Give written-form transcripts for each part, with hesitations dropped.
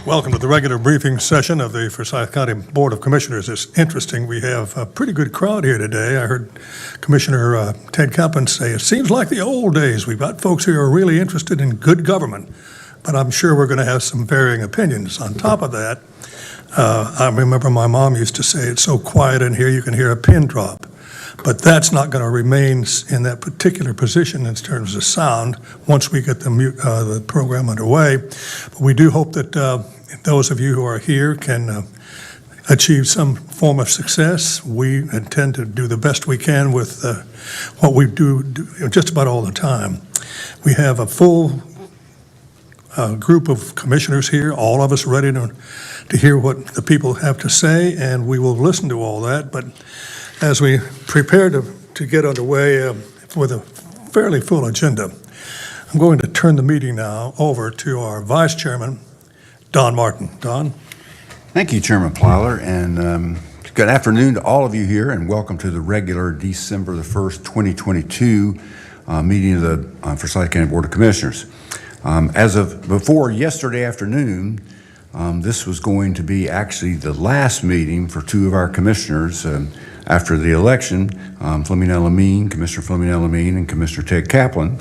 Welcome to the regular briefing session of the Forsyth County Board of Commissioners. It's interesting. We have a pretty good crowd here today. I heard Commissioner Ted Kaplan say, it seems like the old days. We've got folks here who are really interested in good government, but I'm sure we're going to have some varying opinions. On top of that, I remember my mom used to say, it's so quiet in here you can hear a pin drop. But that's not going to remain in that particular position in terms of sound once we get the program underway. But we do hope that those of you who are here can achieve some form of success. We intend to do the best we can with what we do just about all the time. We have a full group of commissioners here, all of us ready to hear what the people have to say, and we will listen to all that. But as we prepare to get underway with a fairly full agenda, I'm going to turn the meeting now over to our Vice Chairman, Don Martin. Don? Thank you, Chairman Plyler, and good afternoon to all of you here, and welcome to the regular December the 1st, 2022 meeting of the Forsyth County Board of Commissioners. As of before yesterday afternoon, this was going to be actually the last meeting for two of our commissioners after the election, Commissioner Fleming Elamine and Commissioner Ted Kaplan.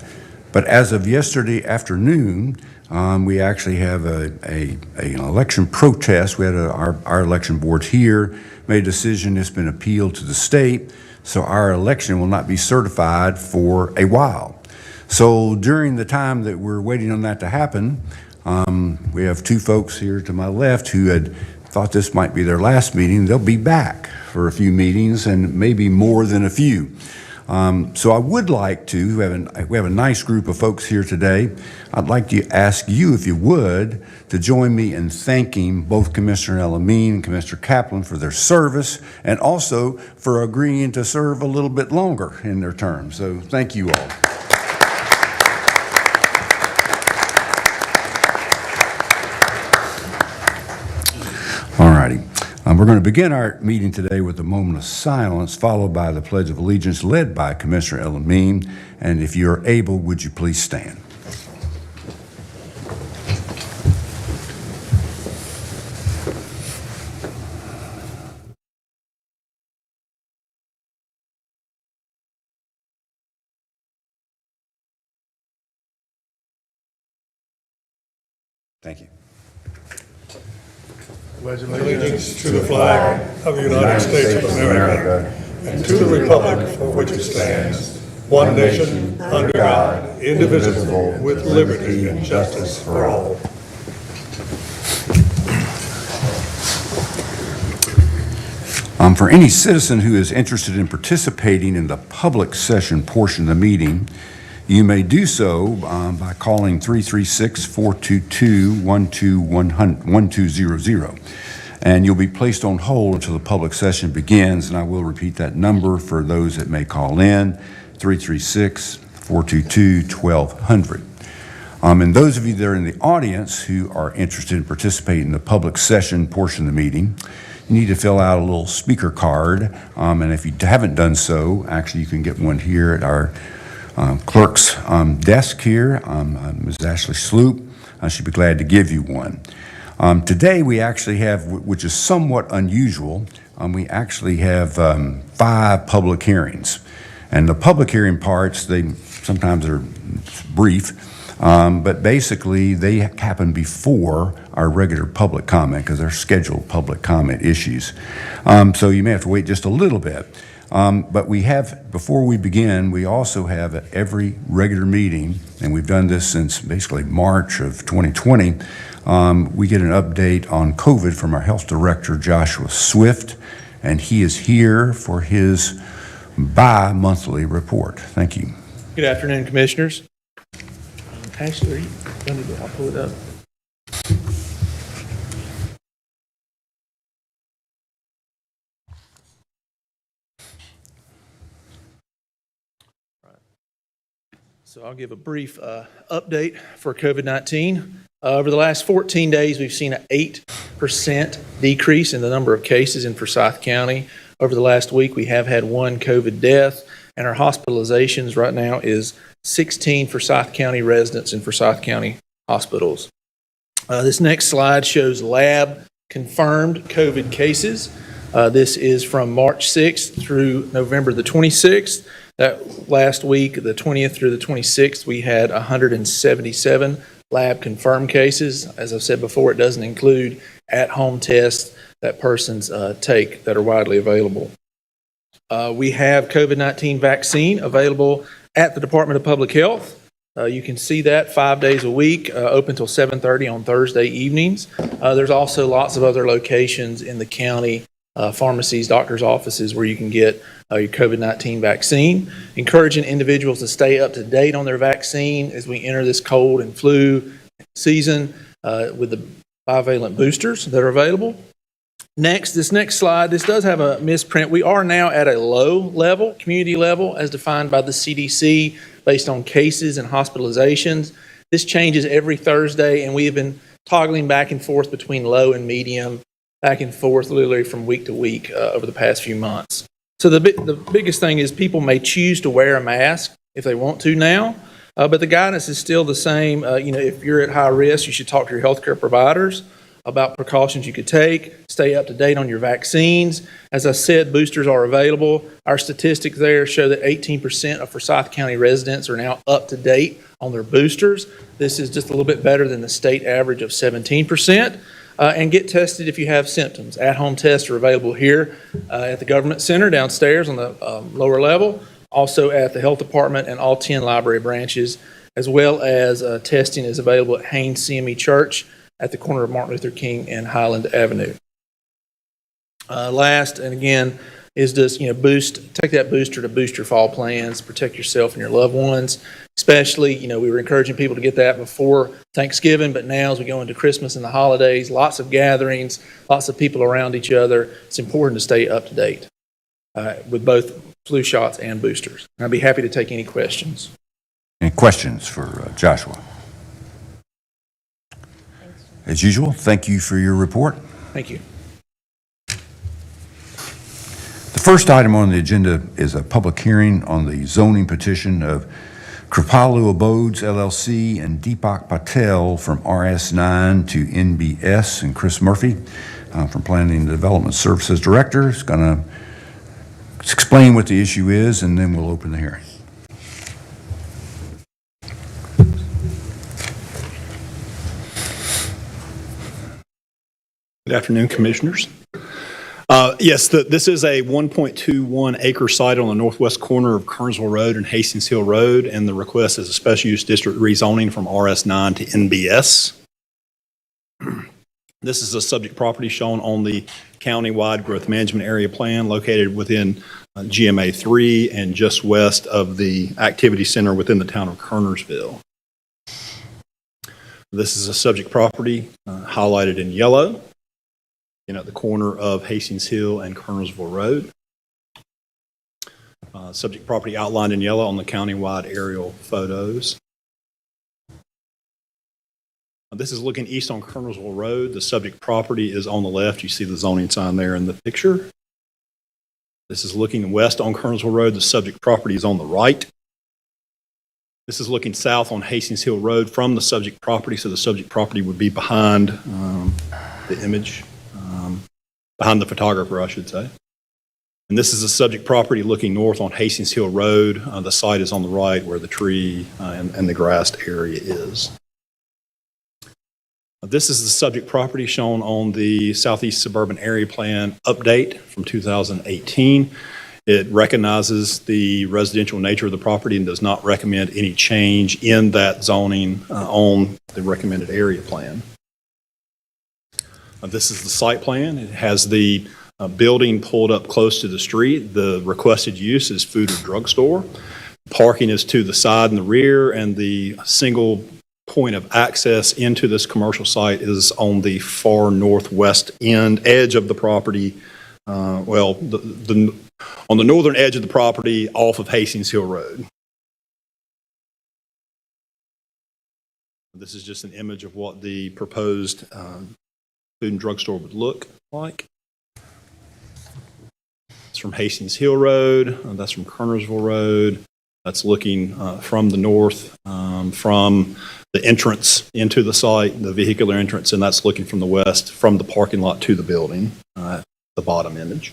But as of yesterday afternoon, we actually have an election protest. We had our election board here made a decision. It's been appealed to the state, so our election will not be certified for a while. So during the time that we're waiting on that to happen, we have two folks here to my left who had thought this might be their last meeting. They'll be back for a few meetings and maybe more than a few. So I would like to, we have a nice group of folks here today. I'd like to ask you, if you would, to join me in thanking both Commissioner Elamine and Commissioner Kaplan for their service and also for agreeing to serve a little bit longer in their term. So thank you all. All righty. We're going to begin our meeting today with a moment of silence, followed by the Pledge of Allegiance led by Commissioner Elamine. And if you're able, would you please stand? Thank you. Pledge allegiance to the flag of the United States of America and to the republic for which it stands, one nation, under God, indivisible, with liberty and justice for all. For any citizen who is interested in participating in the public session portion of the meeting, you may do so by calling 336-422-1200, and you'll be placed on hold until the public session begins, and I will repeat that number for those that may call in, 336-422-1200. And those of you that are in the audience who are interested in participating in the public session portion of the meeting, you need to fill out a little speaker card, and if you haven't done so, actually you can get one here at our clerk's desk here, Ms. Ashley Sloop. She'd be glad to give you one. Today we actually have, which is somewhat unusual, we actually have 5 public hearings. And the public hearing parts, they sometimes are brief, but basically they happen before our regular public comment because they're scheduled public comment issues. So you may have to wait just a little bit. But we have, before we begin, we also have at every regular meeting, and we've done this since basically March of 2020, we get an update on COVID from our health director, Joshua Swift, and he is here for his bi-monthly report. Thank you. Good afternoon, Commissioners. Ashley, are you going to I'll pull it up. So I'll give a brief update for COVID-19. Over the last 14 days, we've seen an 8% decrease in the number of cases in Forsyth County. Over the last week, we have had 1 COVID death, and our hospitalizations right now is 16 Forsyth County residents in Forsyth County hospitals. This next slide shows lab confirmed COVID cases. This is from March 6th through November the 26th. That last week, the 20th through the 26th, we had 177 lab confirmed cases. As I've said before, it doesn't include at-home tests that persons take that are widely available. We have COVID-19 vaccine available at the Department of Public Health. You can see that 5 days a week, open till 7:30 on Thursday evenings. There's also lots of other locations in the county, pharmacies, doctors' offices where you can get your COVID-19 vaccine. Encouraging individuals to stay up to date on their vaccine as we enter this cold and flu season with the bivalent boosters that are available. Next, this next slide, this does have a misprint. We are now at a low level, community level, as defined by the CDC based on cases and hospitalizations. This changes every Thursday, and we have been toggling back and forth between low and medium, back and forth literally from week to week over the past few months. So the biggest thing is people may choose to wear a mask if they want to now, but the guidance is still the same. If you're at high risk, you should talk to your healthcare providers about precautions you could take, stay up to date on your vaccines. As I said, boosters are available. Our statistics there show that 18% of Forsyth County residents are now up to date on their boosters. This is just a little bit better than the state average of 17%. And get tested if you have symptoms. At-home tests are available here at the Government Center downstairs on the lower level, also at the Health Department and all 10 library branches, as well as testing is available at Haynes CME Church at the corner of Martin Luther King and Highland Avenue. Last, and again, is just, take that booster to boost your fall plans, protect yourself and your loved ones. Especially, we were encouraging people to get that before Thanksgiving, but now as we go into Christmas and the holidays, lots of gatherings, lots of people around each other. It's important to stay up to date with both flu shots and boosters. And I'd be happy to take any questions. Any questions for Joshua? As usual, thank you for your report. Thank you. The first item on the agenda is a public hearing on the zoning petition of Kripalu Abodes LLC and Deepak Patel from RS9 to NBS, and Chris Murphy from Planning and Development Services Director is going to explain what the issue is, and then we'll open the hearing. Good afternoon, Commissioners. Yes, this is a 1.21 acre site on the northwest corner of Kernersville Road and Hastings Hill Road, and the request is a special use district rezoning from RS9 to NBS. This is a subject property shown on the county-wide growth management area plan located within GMA 3 and just west of the activity center within the town of Kernersville. This is a subject property highlighted in yellow at the corner of Hastings Hill and Kernersville Road. Subject property outlined in yellow on the county-wide aerial photos. This is looking east on Kernersville Road. The subject property is on the left. You see the zoning sign there in the picture. This is looking west on Kernersville Road. The subject property is on the right. This is looking south on Hastings Hill Road from the subject property, so the subject property would be behind the image. Behind the photographer, I should say. And this is a subject property looking north on Hastings Hill Road. The site is on the right where the tree and the grassed area is. This is the subject property shown on the Southeast Suburban Area Plan update from 2018. It recognizes the residential nature of the property and does not recommend any change in that zoning on the recommended area plan. This is the site plan. It has the building pulled up close to the street. The requested use is food or drugstore. Parking is to the side and the rear, and the single point of access into this commercial site is on the far northwest edge of the property. On the northern edge of the property off of Hastings Hill Road. This is just an image of what the proposed food and drugstore would look like. It's from Hastings Hill Road. That's from Kernersville Road. That's looking from the north, from the entrance into the site, the vehicular entrance, and that's looking from the west, from the parking lot to the building, the bottom image.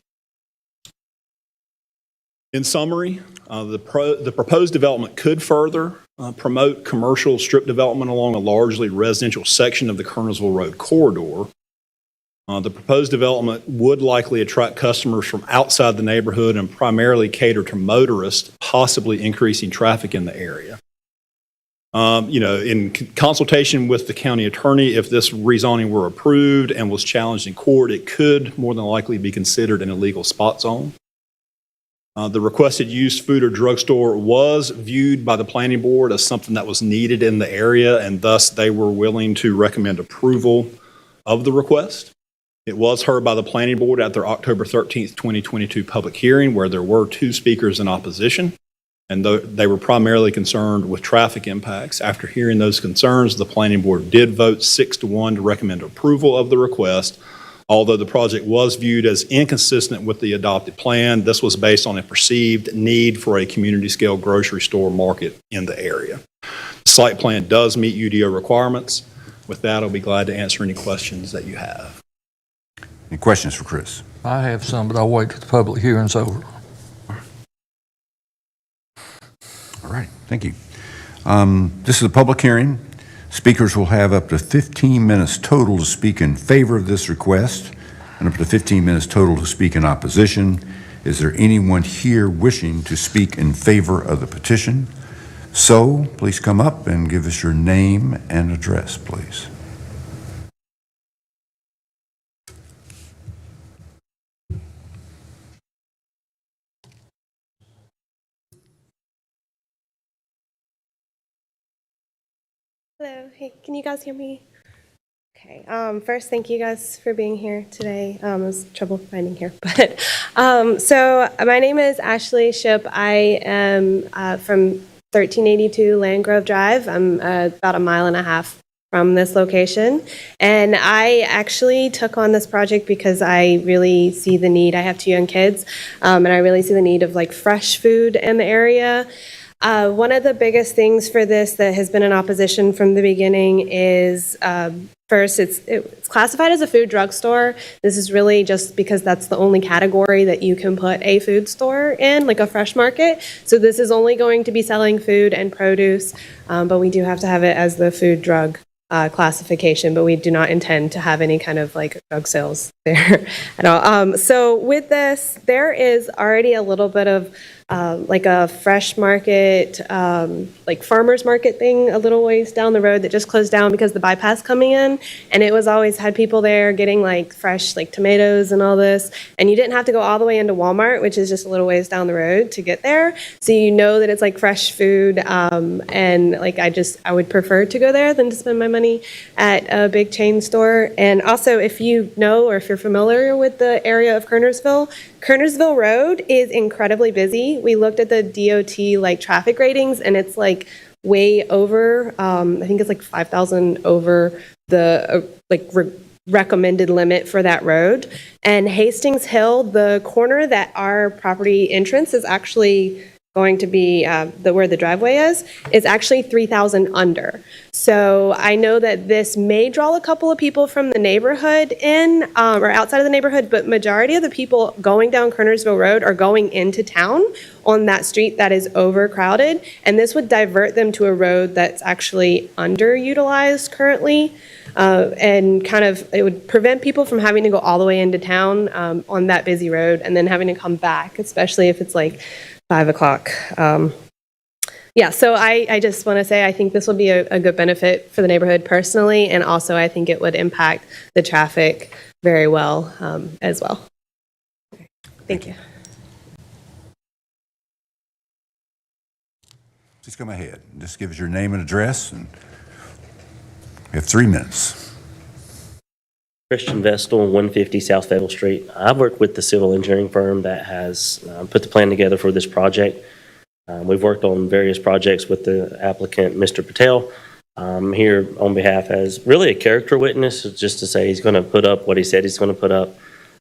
In summary, the proposed development could further promote commercial strip development along a largely residential section of the Kernersville Road corridor. The proposed development would likely attract customers from outside the neighborhood and primarily cater to motorists, possibly increasing traffic in the area. In consultation with the county attorney, if this rezoning were approved and was challenged in court, it could more than likely be considered an illegal spot zone. The requested use food or drugstore was viewed by the planning board as something that was needed in the area, and thus they were willing to recommend approval of the request. It was heard by the planning board at their October 13th, 2022 public hearing, where there were 2 speakers in opposition, and they were primarily concerned with traffic impacts. After hearing those concerns, the planning board did vote 6-1 to recommend approval of the request. Although the project was viewed as inconsistent with the adopted plan, this was based on a perceived need for a community-scale grocery store market in the area. The site plan does meet UDO requirements. With that, I'll be glad to answer any questions that you have. Any questions for Chris? I have some, but I'll wait till the public hearing's over. All right, thank you. This is a public hearing. Speakers will have up to 15 minutes total to speak in favor of this request and up to 15 minutes total to speak in opposition. Is there anyone here wishing to speak in favor of the petition? So, please come up and give us your name and address, please. Hello, hey, can you guys hear me? Okay, first, thank you guys for being here today. It was trouble finding here, but, so my name is Ashley Ship. I am from 1382 Landgrove Drive. I'm about 1.5 miles from this location, and I actually took on this project because I really see the need. I have 2 young kids, and I really see the need of like fresh food in the area. One of the biggest things for this that has been in opposition from the beginning is, first, it's classified as a food drugstore. This is really just because that's the only category that you can put a food store in, like a fresh market. So this is only going to be selling food and produce, but we do have to have it as the food drug classification, but we do not intend to have any kind of like drug sales there at all. So with this, there is already a little bit of like a fresh market, like farmer's market thing a little ways down the road that just closed down because the bypass coming in, and it was always had people there getting like fresh like tomatoes and all this, and you didn't have to go all the way into Walmart, which is just a little ways down the road to get there. So you know that it's like fresh food, and like I would prefer to go there than to spend my money at a big chain store. And also, if you know or if you're familiar with the area of Kernersville Road is incredibly busy. We looked at the DOT like traffic ratings, and it's like way over. I think it's like 5,000 over the recommended limit for that road. And Hastings Hill, the corner that our property entrance is actually going to be where the driveway is actually 3,000 under. So I know that this may draw a couple of people from the neighborhood in or outside of the neighborhood, but majority of the people going down Kernersville Road are going into town on that street that is overcrowded, and this would divert them to a road that's actually underutilized currently. And kind of, it would prevent people from having to go all the way into town on that busy road and then having to come back, especially if it's like 5 o'clock. Yeah, so I just want to say I think this will be a good benefit for the neighborhood personally, and also I think it would impact the traffic very well as well. Thank you. Please come ahead. Just give us your name and address, and we have 3 minutes. Christian Vestal, 150 South Fable Street. I've worked with the civil engineering firm that has put the plan together for this project. We've worked on various projects with the applicant, Mr. Patel. Here on behalf as really a character witness, just to say he's going to put up what he said he's going to put up.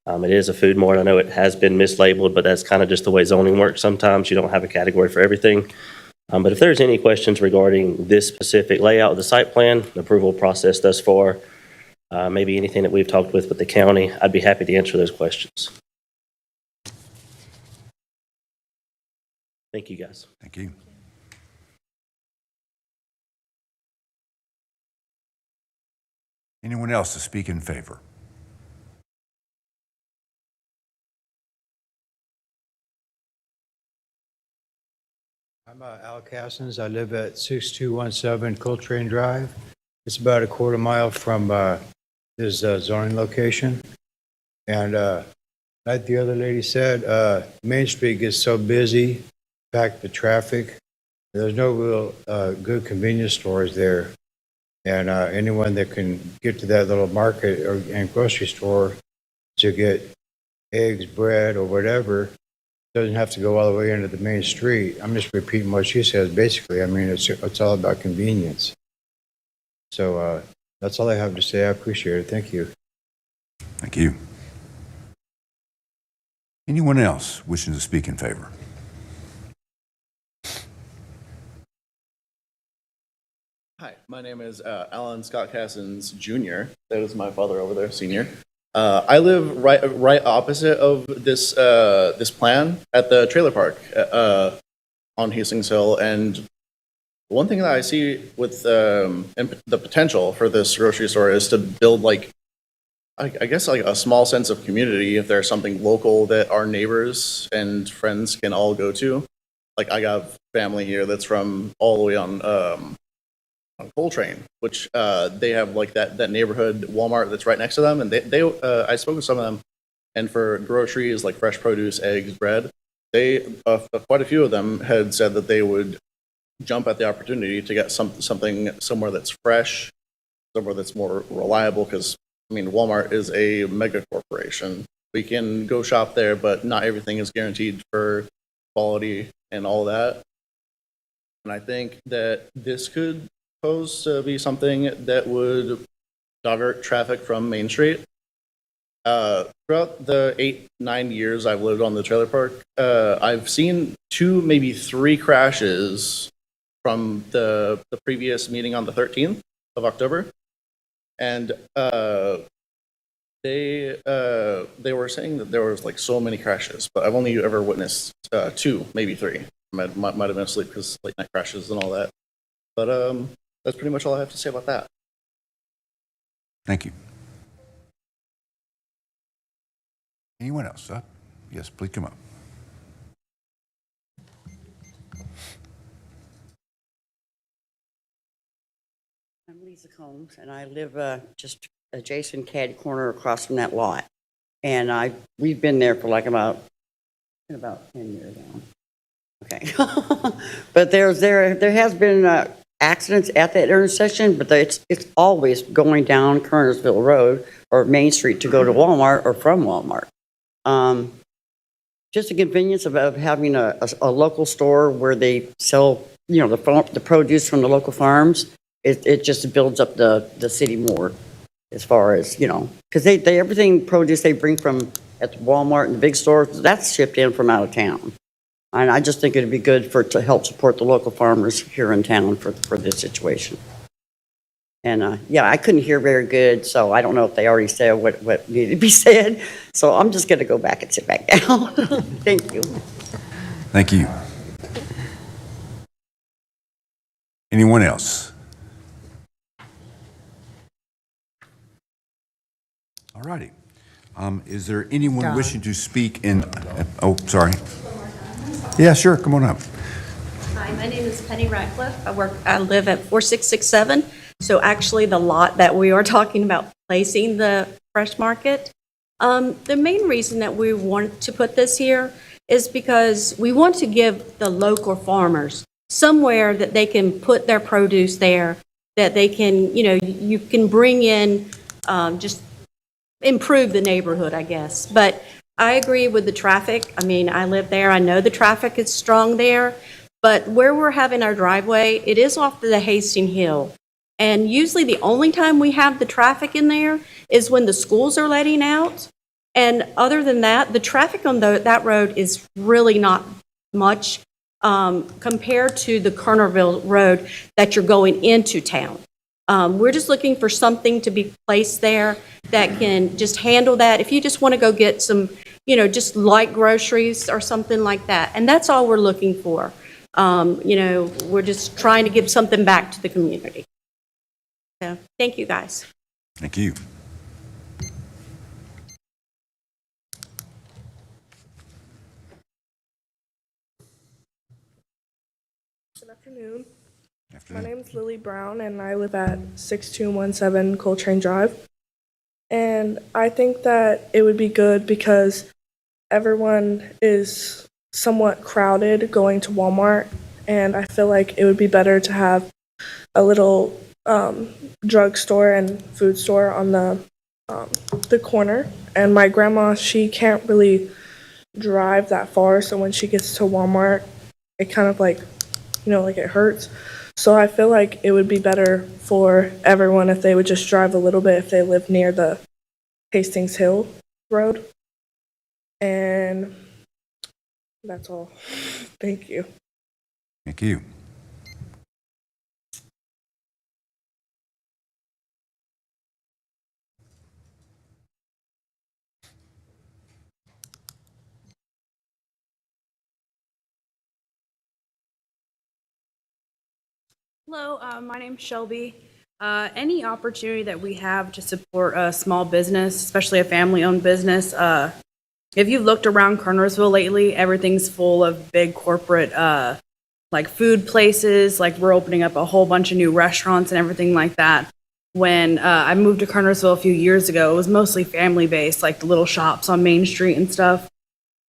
It is a food mart. I know it has been mislabeled, but that's kind of just the way zoning works. Sometimes you don't have a category for everything. But if there's any questions regarding this specific layout of the site plan, the approval process thus far, maybe anything that we've talked with the county, I'd be happy to answer those questions. Thank you, guys. Thank you. Anyone else to speak in favor? I'm Al Cassens. I live at 6217 Coltrane Drive. It's about a quarter mile from this zoning location. And like the other lady said, Main Street gets so busy, packed with traffic. There's no real good convenience stores there. And anyone that can get to that little market and grocery store to get eggs, bread, or whatever, doesn't have to go all the way into the main street. I'm just repeating what she says, basically. I mean, it's all about convenience. So that's all I have to say. I appreciate it. Thank you. Thank you. Anyone else wishing to speak in favor? Hi, my name is Alan Scott Cassens Jr. That is my father over there, senior. I live right opposite of this this plan at the trailer park on Hastings Hill, and one thing that I see with the potential for this grocery store is to build I guess like a small sense of community. If there's something local that our neighbors and friends can all go to, like I got family here that's from all the way on Coltrane, which they have like that neighborhood Walmart that's right next to them, and they I spoke with some of them, and for groceries like fresh produce, eggs, bread, they quite a few of them had said that they would jump at the opportunity to get something somewhere that's fresh, somewhere that's more reliable, because I mean Walmart is a mega corporation. We can go shop there, but not everything is guaranteed for quality and all that. And I think that this could pose to be something that would divert traffic from Main Street. Throughout the 8-9 years I've lived on the trailer park, I've seen 2, maybe 3 crashes from the previous meeting on the 13th of October. And they were saying that there was like so many crashes, but I've only ever witnessed 2, maybe 3. Might have been asleep because late night crashes and all that. But that's pretty much all I have to say about that. Thank you. Anyone else? Yes, please come up. I'm Lisa Combs, and I live just adjacent Caddy Corner across from that lot. And we've been there for like about 10 years now. Okay. But there has been accidents at that intersection, but it's always going down Kernersville Road or Main Street to go to Walmart or from Walmart. Just the convenience of having a local store where they sell, the produce from the local farms. It just builds up the city more, as far as because they everything produce they bring from at Walmart and the big stores, that's shipped in from out of town. And I just think it'd be good to help support the local farmers here in town for this situation. And I couldn't hear very good, so I don't know if they already said what needed to be said. So I'm just going to go back and sit back down. Thank you. Thank you. Anyone else? All righty. Is there anyone wishing to speak in? Oh, sorry. Yeah, sure. Come on up. Hi, my name is Penny Ratcliffe. I live at 4667. So actually the lot that we are talking about placing the fresh market, the main reason that we want to put this here is because we want to give the local farmers somewhere that they can put their produce there, that they can, you can bring in, just improve the neighborhood, I guess. But I agree with the traffic. I mean, I live there. I know the traffic is strong there. But where we're having our driveway, it is off the Hastings Hill. And usually the only time we have the traffic in there is when the schools are letting out. And other than that, the traffic on that road is really not much. compared to the Kernerville Road that you're going into town. We're just looking for something to be placed there that can just handle that. If you just want to go get some, just light groceries or something like that. And that's all we're looking for. We're just trying to give something back to the community. So, thank you, guys. Thank you. Good afternoon. My Afternoon. name is Lily Brown, and I live at 6217 Coltrane Drive. And I think that it would be good because everyone is somewhat crowded going to Walmart, and I feel like it would be better to have a little drugstore and food store on the corner. And my grandma, she can't really drive that far, so when she gets to Walmart, it kind of like it hurts. So I feel like it would be better for everyone if they would just drive a little bit if they live near the Hastings Hill Road. And that's all. Thank you. Thank you. Hello, my name's Shelby. Any opportunity that we have to support a small business, especially a family-owned business, if you've looked around Kernersville lately, everything's full of big corporate, like food places, like we're opening up a whole bunch of new restaurants and everything like that. When I moved to Kernersville a few years ago, it was mostly family-based, like the little shops on Main Street and stuff.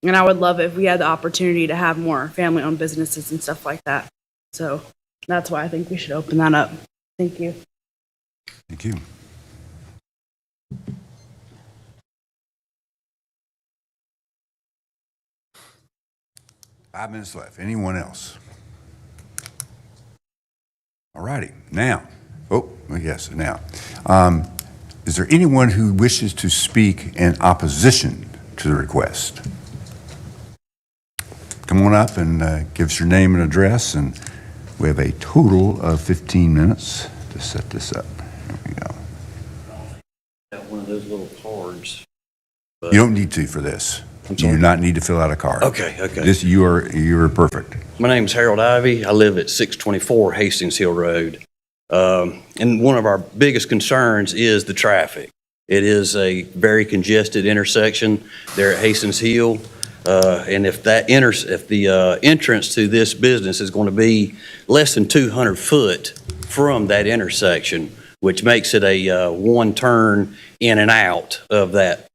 And I would love it if we had the opportunity to have more family-owned businesses and stuff like that. So that's why I think we should open that up. Thank you. Thank you. Five minutes left. Anyone else? All righty. Now, now. Is there anyone who wishes to speak in opposition to the request? Come on up and give us your name and address, and we have a total of 15 minutes to set this up. Here we go. Got one of those little cards. You don't need to for this. You do not need to fill out a card. Okay. This, you are perfect. My name's Harold Ivy. I live at 624 Hastings Hill Road. And one of our biggest concerns is the traffic. It is a very congested intersection there at Hastings Hill. And if the entrance to this business is going to be less than 200 foot from that intersection, which makes it a one turn in and out of that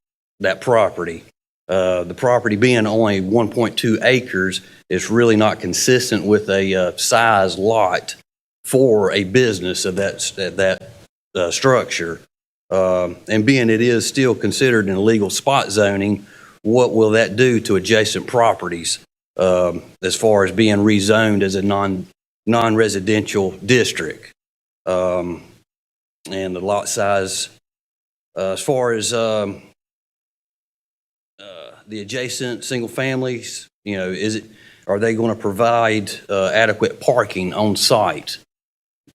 property. The property being only 1.2 acres is really not consistent with a size lot for a business of that structure. And being it is still considered an illegal spot zoning, what will that do to adjacent properties as far as being rezoned as a non-residential district? And the lot size, as far as the adjacent single families, are they going to provide adequate parking on site?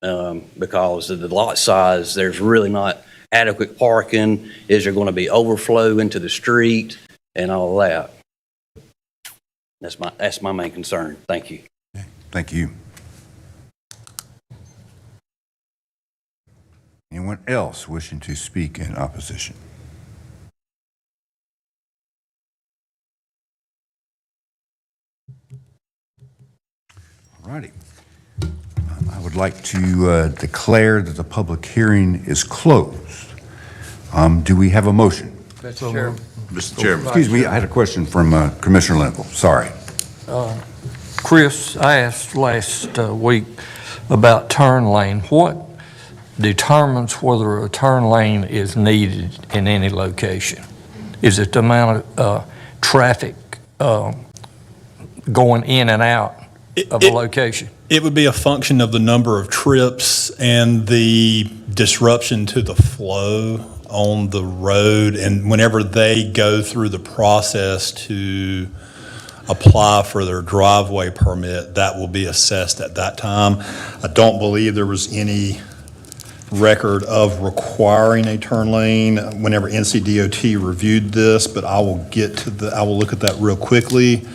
Because of the lot size, there's really not adequate parking. Is there going to be overflow into the street and all that? That's my main concern. Thank you. Thank you. Anyone else wishing to speak in opposition? All righty. I would like to declare that the public hearing is closed. Do we have a motion? Mr. Chairman. Mr. Chairman. Excuse me, I had a question from Commissioner Linville. Sorry. Chris, I asked last week about turn lane. What determines whether a turn lane is needed in any location? Is it the amount of traffic going in and out of a location? It would be a function of the number of trips and the disruption to the flow on the road, and whenever they go through the process to apply for their driveway permit, that will be assessed at that time. I don't believe there was any record of requiring a turn lane whenever NCDOT reviewed this, but I will look at that real quickly.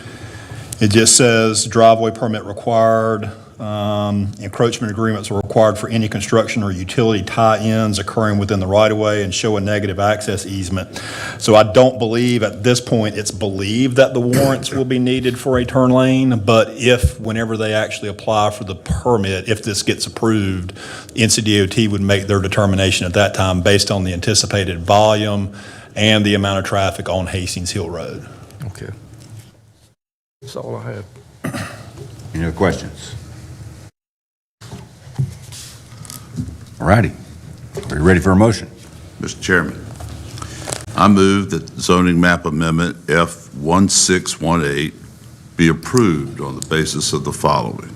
It just says driveway permit required. Encroachment agreements are required for any construction or utility tie-ins occurring within the right-of-way and show a negative access easement. So I don't believe at this point it's believed that the warrants will be needed for a turn lane, but whenever they actually apply for the permit, if this gets approved, NCDOT would make their determination at that time based on the anticipated volume and the amount of traffic on Hastings Hill Road. Okay. That's all I have. Any other questions? All righty. Are you ready for a motion? Mr. Chairman, I move that zoning map amendment F1618 be approved on the basis of the following.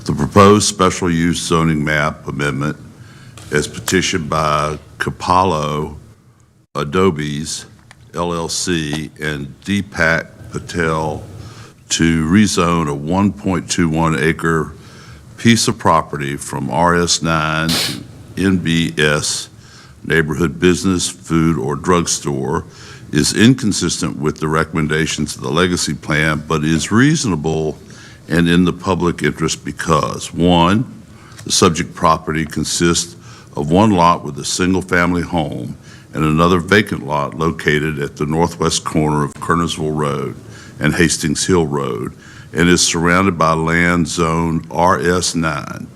The proposed special use zoning map amendment as petitioned by Capello Adobes LLC and Deepak Patel to rezone a 1.21 acre piece of property from RS9 to NBS, neighborhood business, food, or drugstore, is inconsistent with the recommendations of the legacy plan, but is reasonable and in the public interest because, one, the subject property consists of one lot with a single-family home and another vacant lot located at the northwest corner of Kernersville Road and Hastings Hill Road, and is surrounded by land zoned RS9.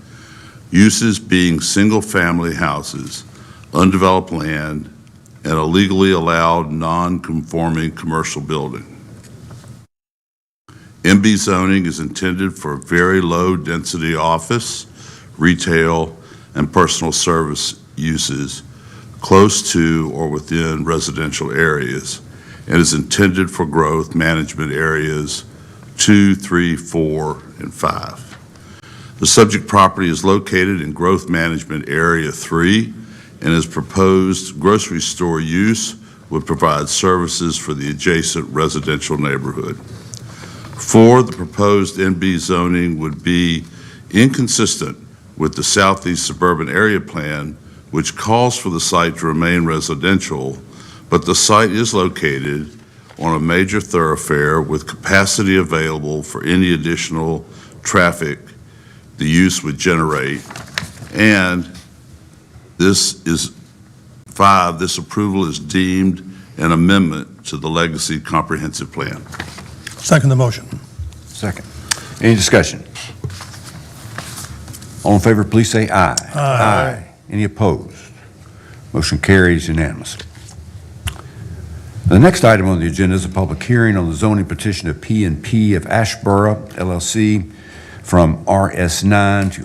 Uses being single-family houses, undeveloped land, and a legally allowed non-conforming commercial building. MB zoning is intended for very low-density office, retail, and personal service uses close to or within residential areas, and is intended for growth management areas 2, 3, 4, and 5. The subject property is located in Growth Management Area 3 and is proposed grocery store use would provide services for the adjacent residential neighborhood. 4, the proposed NB zoning would be inconsistent with the Southeast Suburban Area Plan, which calls for the site to remain residential, but the site is located on a major thoroughfare with capacity available for any additional traffic the use would generate. And this is 5, this approval is deemed an amendment to the Legacy Comprehensive Plan. Second the motion. Second. Any discussion? All in favor, please say aye. Aye. Any opposed? Motion carries unanimously. The next item on the agenda is a public hearing on the zoning petition of P&P of Ashboro LLC from RS9 to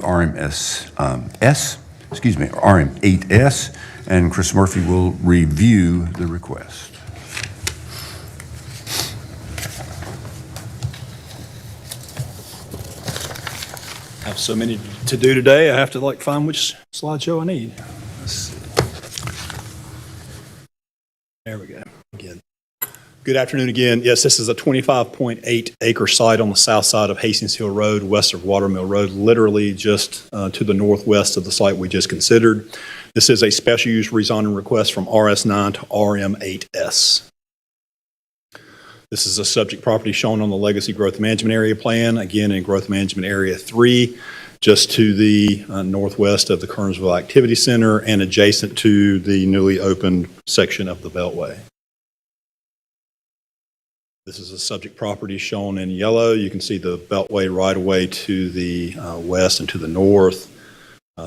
RM8S, and Chris Murphy will review the request. I have so many to do today, I have to find which slideshow I need. Let's see. There we go. Again. Good afternoon again. Yes, this is a 25.8 acre site on the south side of Hastings Hill Road, west of Watermill Road, literally just to the northwest of the site we just considered. This is a special use rezoning request from RS9 to RM8S. This is a subject property shown on the Legacy Growth Management Area Plan, again in Growth Management Area 3, just to the northwest of the Kernersville Activity Center and adjacent to the newly opened section of the Beltway. This is a subject property shown in yellow. You can see the Beltway right away to the west and to the north.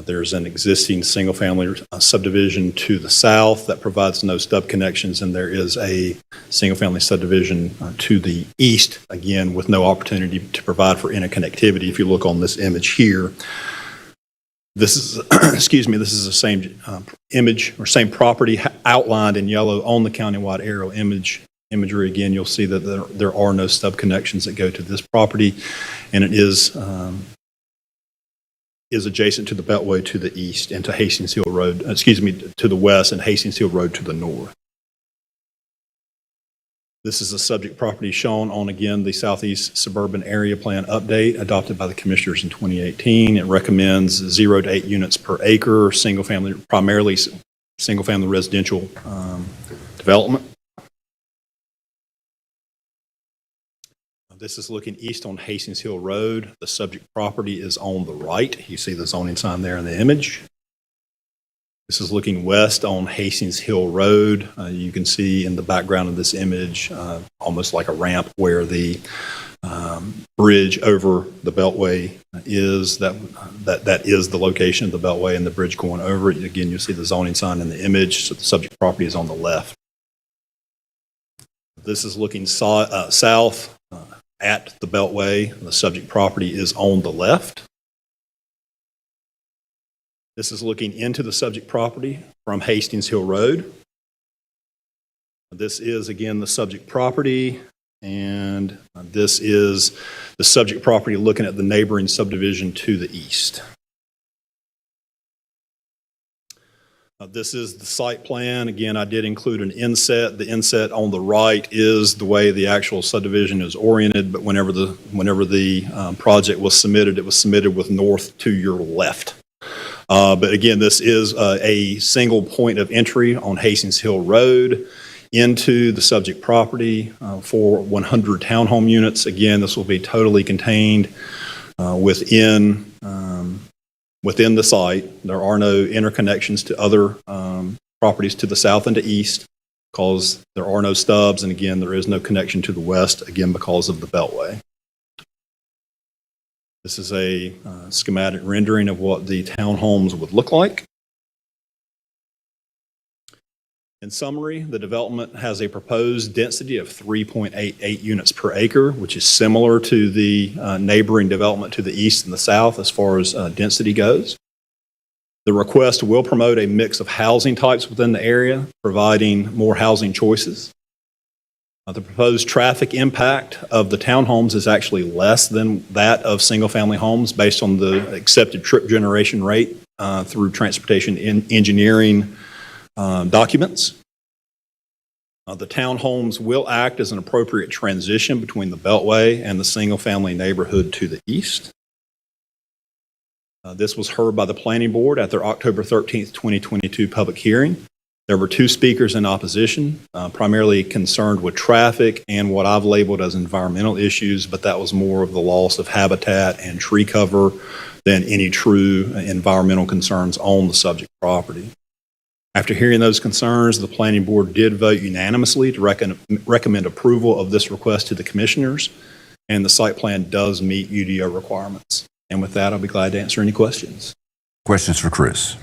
There's an existing single-family subdivision to the south that provides no stub connections, and there is a single-family subdivision to the east, again, with no opportunity to provide for interconnectivity. If you look on this image here, this is, excuse me, this is the same image or same property outlined in yellow on the countywide aerial imagery. Again, you'll see that there are no stub connections that go to this property, and it is adjacent to the Beltway to the east and to Hastings Hill Road, to the west and Hastings Hill Road to the north. This is a subject property shown on, again, the Southeast Suburban Area Plan update adopted by the Commissioners in 2018. It recommends 0 to 8 units per acre, primarily single-family residential development. This is looking east on Hastings Hill Road. The subject property is on the right. You see the zoning sign there in the image. This is looking west on Hastings Hill Road. You can see in the background of this image almost like a ramp where the bridge over the Beltway is. That is the location of the Beltway and the bridge going over it. Again, you'll see the zoning sign in the image. So the subject property is on the left. This is looking south at the Beltway. The subject property is on the left. This is looking into the subject property from Hastings Hill Road. This is, again, the subject property, and this is the subject property looking at the neighboring subdivision to the east. This is the site plan. Again, I did include an inset. The inset on the right is the way the actual subdivision is oriented, but whenever the project was submitted, it was submitted with north to your left. But again, this is a single point of entry on Hastings Hill Road into the subject property for 100 townhome units. Again, this will be totally contained within the site. There are no interconnections to other properties to the south and to east because there are no stubs. And again, there is no connection to the west, again, because of the Beltway. This is a schematic rendering of what the townhomes would look like. In summary, the development has a proposed density of 3.88 units per acre, which is similar to the neighboring development to the east and the south as far as density goes. The request will promote a mix of housing types within the area, providing more housing choices. The proposed traffic impact of the townhomes is actually less than that of single-family homes based on the accepted trip generation rate through transportation engineering documents. The townhomes will act as an appropriate transition between the Beltway and the single-family neighborhood to the east. This was heard by the Planning Board at their October 13th, 2022 public hearing. There were 2 speakers in opposition, primarily concerned with traffic and what I've labeled as environmental issues, but that was more of the loss of habitat and tree cover than any true environmental concerns on the subject property. After hearing those concerns, the Planning Board did vote unanimously to recommend approval of this request to the Commissioners, and the site plan does meet UDO requirements. And with that, I'll be glad to answer any questions. Questions for Chris?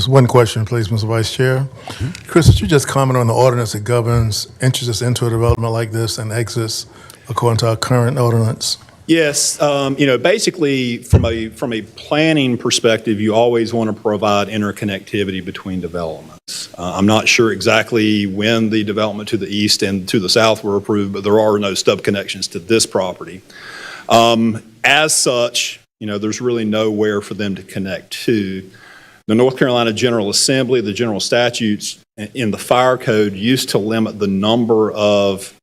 Just one question, please, Mr. Vice Chair. Chris, did you just comment on the ordinance that governs entrances into a development like this and exits according to our current ordinance? Yes, basically from a planning perspective, you always want to provide interconnectivity between developments. I'm not sure exactly when the development to the east and to the south were approved, but there are no stub connections to this property. As such, there's really nowhere for them to connect to. The North Carolina General Assembly, the general statutes in the fire code used to limit the number of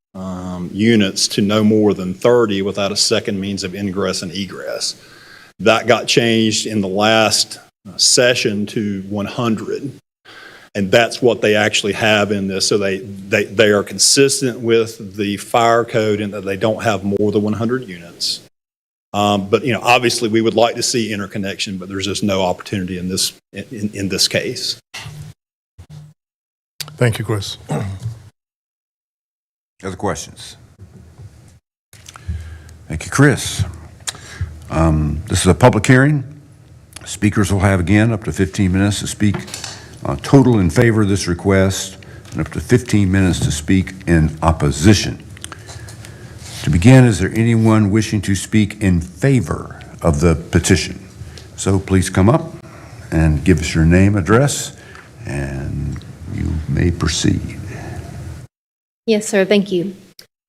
units to no more than 30 without a second means of ingress and egress. That got changed in the last session to 100. And that's what they actually have in this. So they are consistent with the fire code in that they don't have more than 100 units. But obviously we would like to see interconnection, but there's just no opportunity in this case. Thank you, Chris. Other questions? Thank you, Chris. This is a public hearing. Speakers will have, again, up to 15 minutes to speak total in favor of this request and up to 15 minutes to speak in opposition. To begin, is there anyone wishing to speak in favor of the petition? So please come up and give us your name, address, and you may proceed. Yes, sir. Thank you.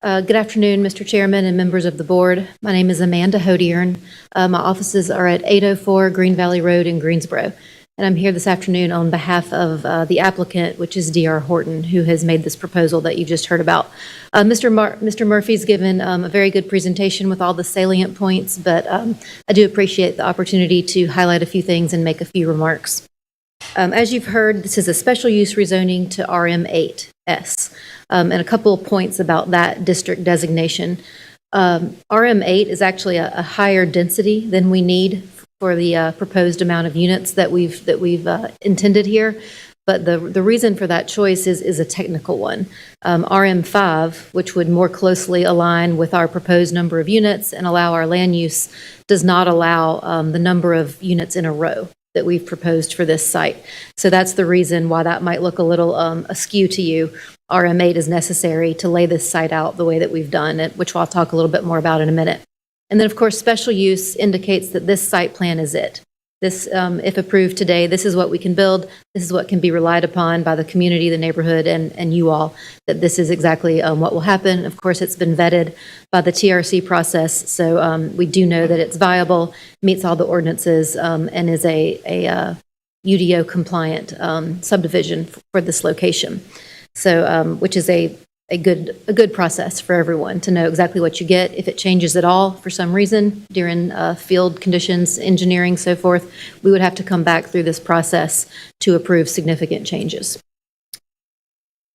Good afternoon, Mr. Chairman and members of the board. My name is Amanda Hodiern. My offices are at 804 Green Valley Road in Greensboro. and I'm here this afternoon on behalf of the applicant, which is D.R. Horton, who has made this proposal that you just heard about. Mr. Murphy's given a very good presentation with all the salient points, but I do appreciate the opportunity to highlight a few things and make a few remarks. As you've heard, this is a special use rezoning to RM8S, and a couple of points about that district designation. RM8 is actually a higher density than we need for the proposed amount of units that we've intended here. But the reason for that choice is a technical one. RM5, which would more closely align with our proposed number of units and allow our land use, does not allow the number of units in a row that we've proposed for this site. So that's the reason why that might look a little askew to you. RM8 is necessary to lay this site out the way that we've done it, which I'll talk a little bit more about in a minute. And then, of course, special use indicates that this site plan is it. This, if approved today, this is what we can build. This is what can be relied upon by the community, the neighborhood, and you all, that this is exactly what will happen. Of course, it's been vetted by the TRC process, so we do know that it's viable, meets all the ordinances, and is a UDO compliant subdivision for this location. So, which is a good process for everyone to know exactly what you get. If it changes at all for some reason during field conditions, engineering, so forth, we would have to come back through this process to approve significant changes.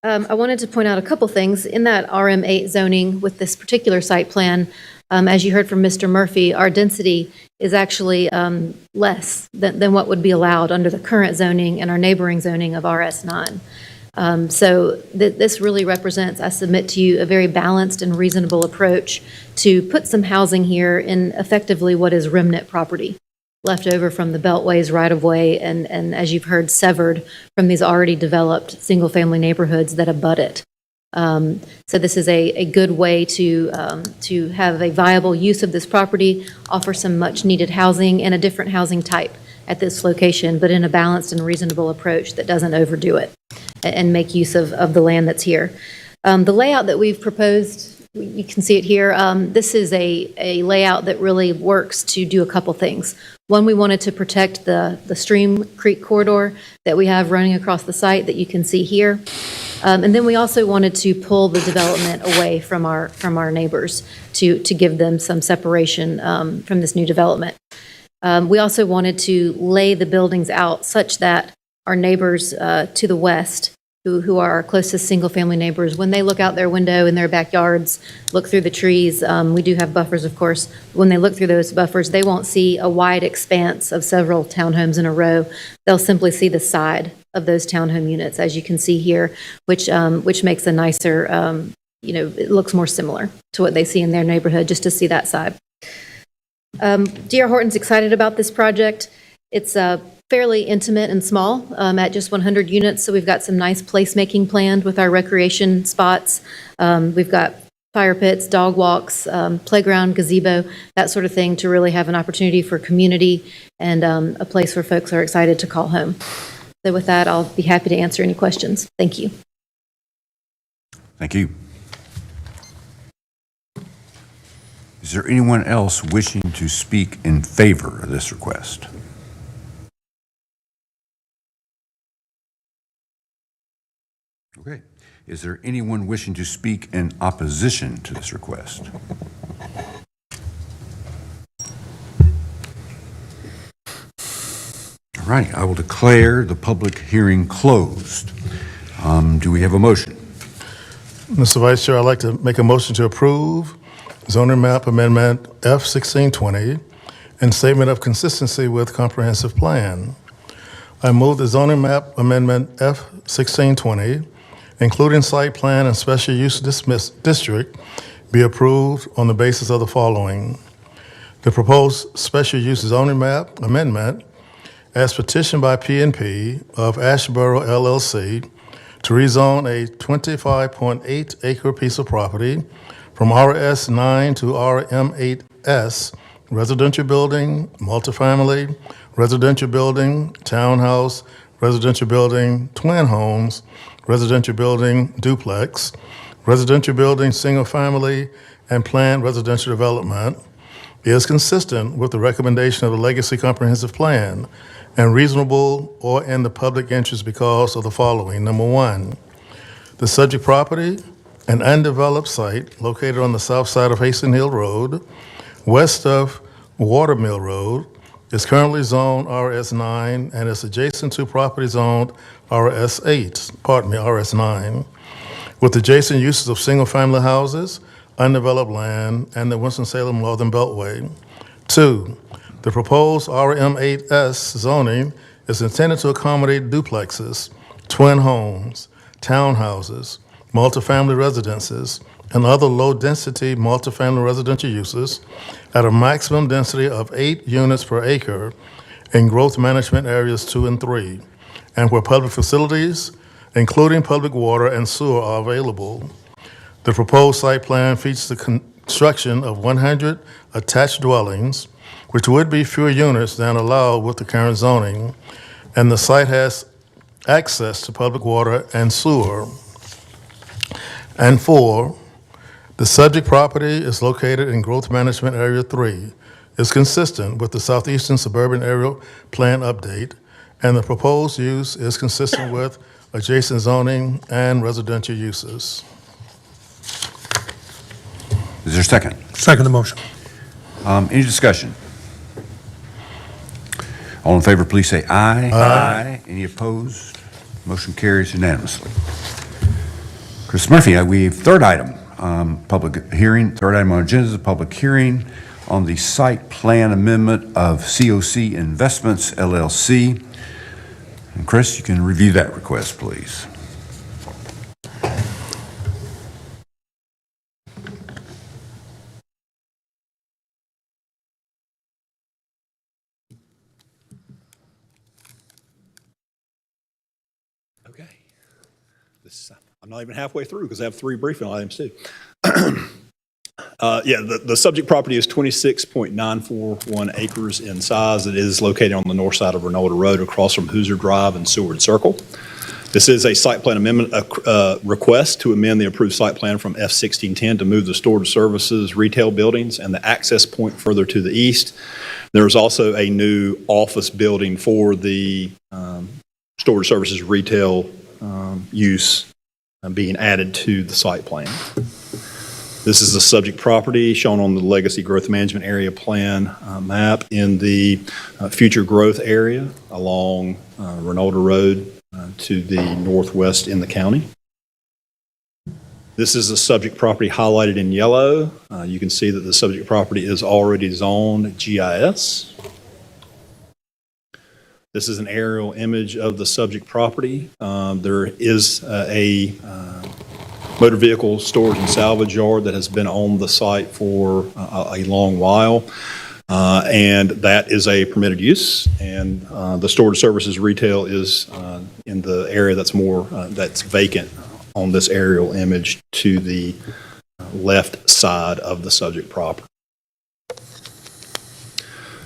I wanted to point out a couple things. In that RM8 zoning with this particular site plan, as you heard from Mr. Murphy, our density is actually less than what would be allowed under the current zoning and our neighboring zoning of RS9. So this really represents, I submit to you, a very balanced and reasonable approach to put some housing here in effectively what is remnant property, left over from the Beltway's right-of-way and as you've heard, severed from these already developed single-family neighborhoods that abut it. So this is a good way to have a viable use of this property, offer some much-needed housing and a different housing type at this location, but in a balanced and reasonable approach that doesn't overdo it and make use of the land that's here. The layout that we've proposed, you can see it here. This is a layout that really works to do a couple things. One, we wanted to protect the stream creek corridor that we have running across the site that you can see here. And then we also wanted to pull the development away from our neighbors to give them some separation from this new development. We also wanted to lay the buildings out such that our neighbors to the west, who are our closest single-family neighbors, when they look out their window in their backyards, look through the trees, we do have buffers, of course. When they look through those buffers, they won't see a wide expanse of several townhomes in a row. They'll simply see the side of those townhome units, as you can see here, which makes a nicer, it looks more similar to what they see in their neighborhood, just to see that side. D.R. Horton's excited about this project. It's fairly intimate and small at just 100 units, so we've got some nice placemaking planned with our recreation spots. We've got fire pits, dog walks, playground, gazebo, that sort of thing to really have an opportunity for community and a place where folks are excited to call home. So with that, I'll be happy to answer any questions. Thank you. Thank you. Is there anyone else wishing to speak in favor of this request? Okay. Is there anyone wishing to speak in opposition to this request? All right, I will declare the public hearing closed. Do we have a motion? Mr. Vice Chair, I'd like to make a motion to approve zoning map amendment F1620 and statement of consistency with comprehensive plan. I move the zoning map amendment F1620, including site plan and special use district, be approved on the basis of the following. The proposed special use zoning map amendment as petitioned by PNP of Ashboro LLC to rezone a 25.8 acre piece of property from RS9 to RM8S, residential building, multifamily, residential building, townhouse, residential building, twin homes, residential building, duplex, residential building, single family, and planned residential development is consistent with the recommendation of the Legacy Comprehensive Plan and reasonable or in the public interest because of the following. Number one, the subject property, an undeveloped site located on the south side of Hastings Hill Road, west of Watermill Road, is currently zoned RS9 and is adjacent to property zoned RS9, with adjacent uses of single-family houses, undeveloped land, and the Winston-Salem Northern Beltway. Two, the proposed RM8S zoning is intended to accommodate duplexes, twin homes, townhouses, multifamily residences, and other low-density multifamily residential uses at a maximum density of 8 units per acre in growth management areas 2 and 3, and where public facilities, including public water and sewer, are available. The proposed site plan features the construction of 100 attached dwellings, which would be fewer units than allowed with the current zoning, and the site has access to public water and sewer. And 4, the subject property is located in Growth Management Area 3, is consistent with the Southeastern Suburban Area Plan update, and the proposed use is consistent with adjacent zoning and residential uses. Is there a second? Second the motion. Any discussion? All in favor, please say aye. Aye. Any opposed? Motion carries unanimously. Chris Murphy, we have third item, public hearing. Third item on the agenda is a public hearing on the site plan amendment of COC Investments LLC. And Chris, you can review that request, please. Okay. I'm not even halfway through because I have 3 briefing items too. The subject property is 26.941 acres in size. It is located on the north side of Reynolda Road across from Hoosier Drive and Seward Circle. This is a site plan amendment request to amend the approved site plan from F1610 to move the storage services retail buildings and the access point further to the east. There's also a new office building for the storage services retail use being added to the site plan. This is the subject property shown on the Legacy Growth Management Area Plan map in the future growth area along Reynolda Road to the northwest in the county. This is the subject property highlighted in yellow. You can see that the subject property is already zoned GIS. This is an aerial image of the subject property. There is a motor vehicle storage and salvage yard that has been on the site for a long while. And that is a permitted use. And the storage services retail is in the area that's vacant on this aerial image to the left side of the subject property.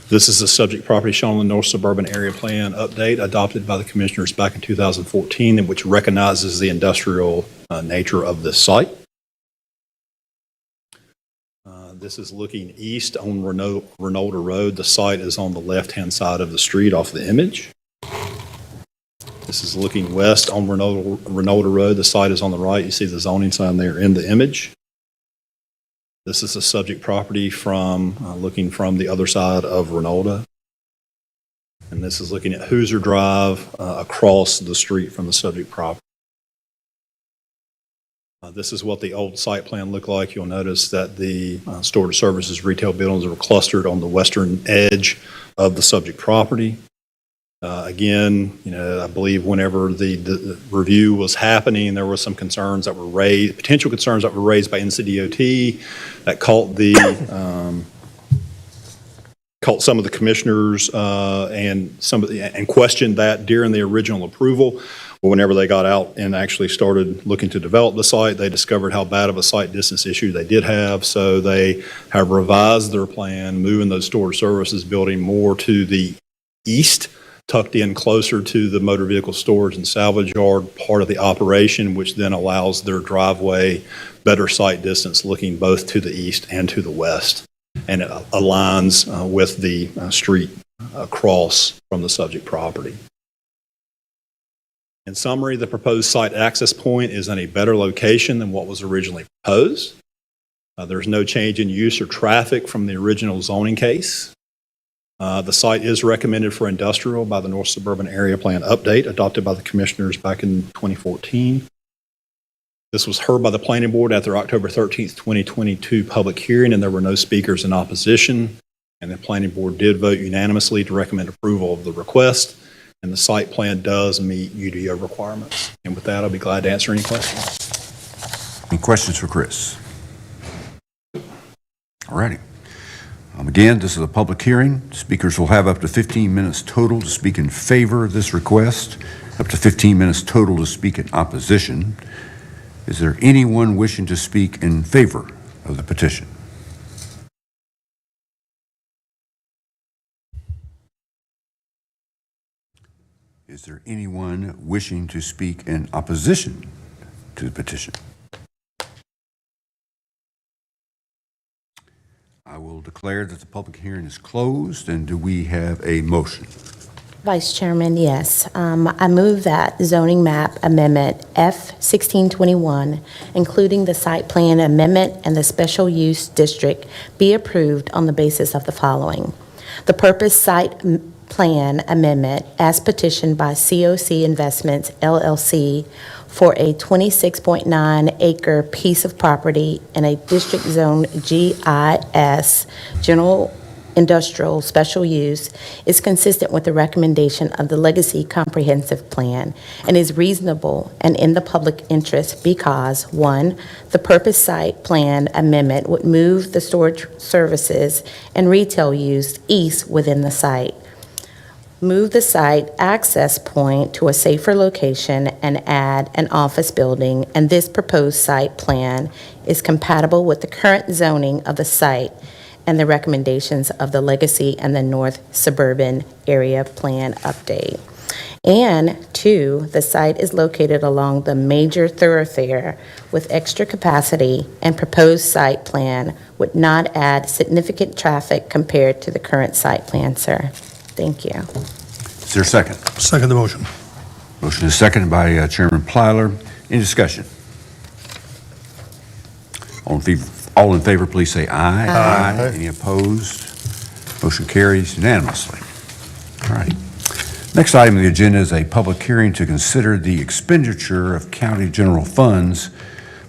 This is the subject property shown on the North Suburban Area Plan update adopted by the commissioners back in 2014, in which recognizes the industrial nature of this site. This is looking east on Reynolda Road. The site is on the left-hand side of the street off the image. This is looking west on Reynolda Road. The site is on the right. You see the zoning sign there in the image. This is the subject property from looking from the other side of Reynolda. And this is looking at Hoosier Drive across the street from the subject property. This is what the old site plan looked like. You'll notice that the storage services retail buildings are clustered on the western edge of the subject property. Again, I believe whenever the review was happening, there were some concerns that were raised, potential concerns that were raised by NCDOT that caught some of the commissioners and questioned that during the original approval. But whenever they got out and actually started looking to develop the site, they discovered how bad of a site distance issue they did have. So they have revised their plan, moving those storage services building more to the east, tucked in closer to the motor vehicle storage and salvage yard part of the operation, which then allows their driveway better sight distance looking both to the east and to the west. And it aligns with the street across from the subject property. In summary, the proposed site access point is in a better location than what was originally proposed. There's no change in use or traffic from the original zoning case. The site is recommended for industrial by the North Suburban Area Plan update adopted by the commissioners back in 2014. This was heard by the planning board at their October 13th, 2022 public hearing, and there were no speakers in opposition. And the planning board did vote unanimously to recommend approval of the request, and the site plan does meet UDO requirements. And with that, I'll be glad to answer any questions. Any questions for Chris? All righty. Again, this is a public hearing. Speakers will have up to 15 minutes total to speak in favor of this request, up to 15 minutes total to speak in opposition. Is there anyone wishing to speak in favor of the petition? Is there anyone wishing to speak in opposition to the petition? I will declare that the public hearing is closed, and do we have a motion? Vice Chairman, yes. I move that zoning map amendment F-1621, including the site plan amendment and the special use district, be approved on the basis of the following. The purpose site plan amendment as petitioned by COC Investments, LLC, for a 26.9 acre piece of property in a district zone GIS, general industrial special use, is consistent with the recommendation of the Legacy Comprehensive Plan and is reasonable and in the public interest because, 1, the purpose site plan amendment would move the storage services and retail use east within the site, move the site access point to a safer location, and add an office building, and this proposed site plan is compatible with the current zoning of the site and the recommendations of the Legacy and the North Suburban Area Plan update. And 2, the site is located along the major thoroughfare with extra capacity, and proposed site plan would not add significant traffic compared to the current site plan, sir. Thank you. Is there a second? Second the motion. Motion is seconded by Chairman Plyler. Any discussion? All in favor, please say aye. Aye. Any opposed? Motion carries unanimously. All right. Next item on the agenda is a public hearing to consider the expenditure of county general funds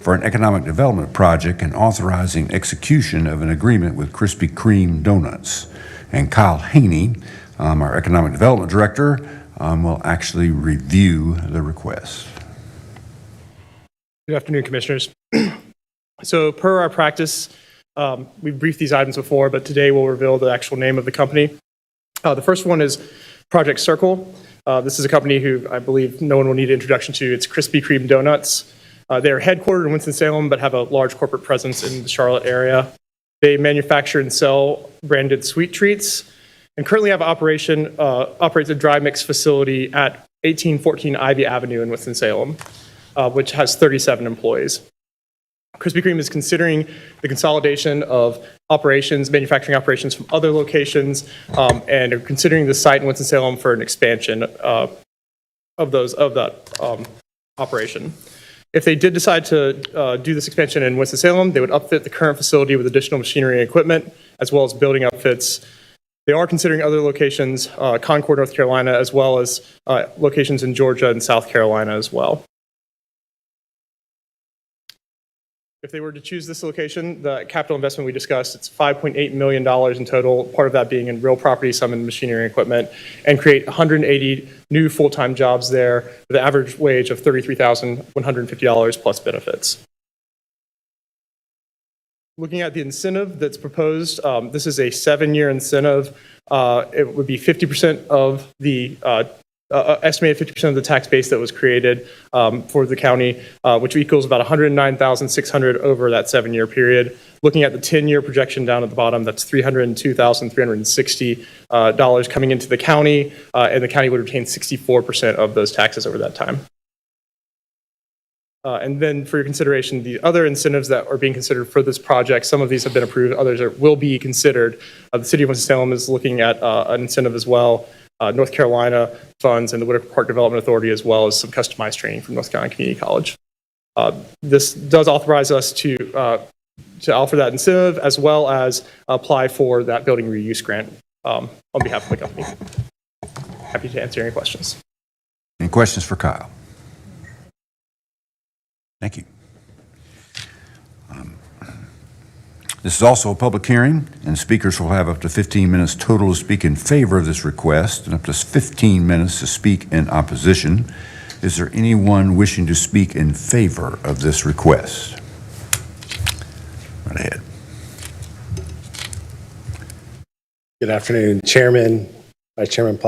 for an economic development project and authorizing execution of an agreement with Krispy Kreme Donuts. And Kyle Haney, our Economic Development Director, will actually review the request. Good afternoon, Commissioners. So per our practice, we've briefed these items before, but today we'll reveal the actual name of the company. The first one is Project Circle. This is a company who I believe no one will need an introduction to. It's Krispy Kreme Donuts. They're headquartered in Winston-Salem, but have a large corporate presence in the Charlotte area. They manufacture and sell branded sweet treats, and currently have operates a dry mix facility at 1814 Ivy Avenue in Winston-Salem, which has 37 employees. Krispy Kreme is considering the consolidation of operations, manufacturing operations from other locations, and are considering the site in Winston-Salem for an expansion of that operation. If they did decide to do this expansion in Winston-Salem, they would upfit the current facility with additional machinery and equipment, as well as building upfits. They are considering other locations, Concord, North Carolina, as well as locations in Georgia and South Carolina as well. If they were to choose this location, the capital investment we discussed, it's $5.8 million in total, part of that being in real property, some in machinery and equipment, and create 180 new full-time jobs there with an average wage of $33,150 plus benefits. Looking at the incentive that's proposed, this is a 7-year incentive. It would be 50% of the estimated 50% of the tax base that was created for the county, which equals about $109,600 over that 7-year period. Looking at the 10-year projection down at the bottom, that's $302,360 coming into the county, and the county would retain 64% of those taxes over that time. And then for your consideration, the other incentives that are being considered for this project, some of these have been approved, others will be considered. The City of Winston-Salem is looking at an incentive as well. North Carolina funds and the Whitaker Park Development Authority, as well as some customized training from North Carolina Community College. This does authorize us to offer that incentive, as well as apply for that building reuse grant on behalf of the company. Happy to answer any questions. Any questions for Kyle? Thank you. This is also a public hearing, and speakers will have up to 15 minutes total to speak in favor of this request and up to 15 minutes to speak in opposition. Is there anyone wishing to speak in favor of this request? Right ahead. Good afternoon, Chairman, Vice Chairman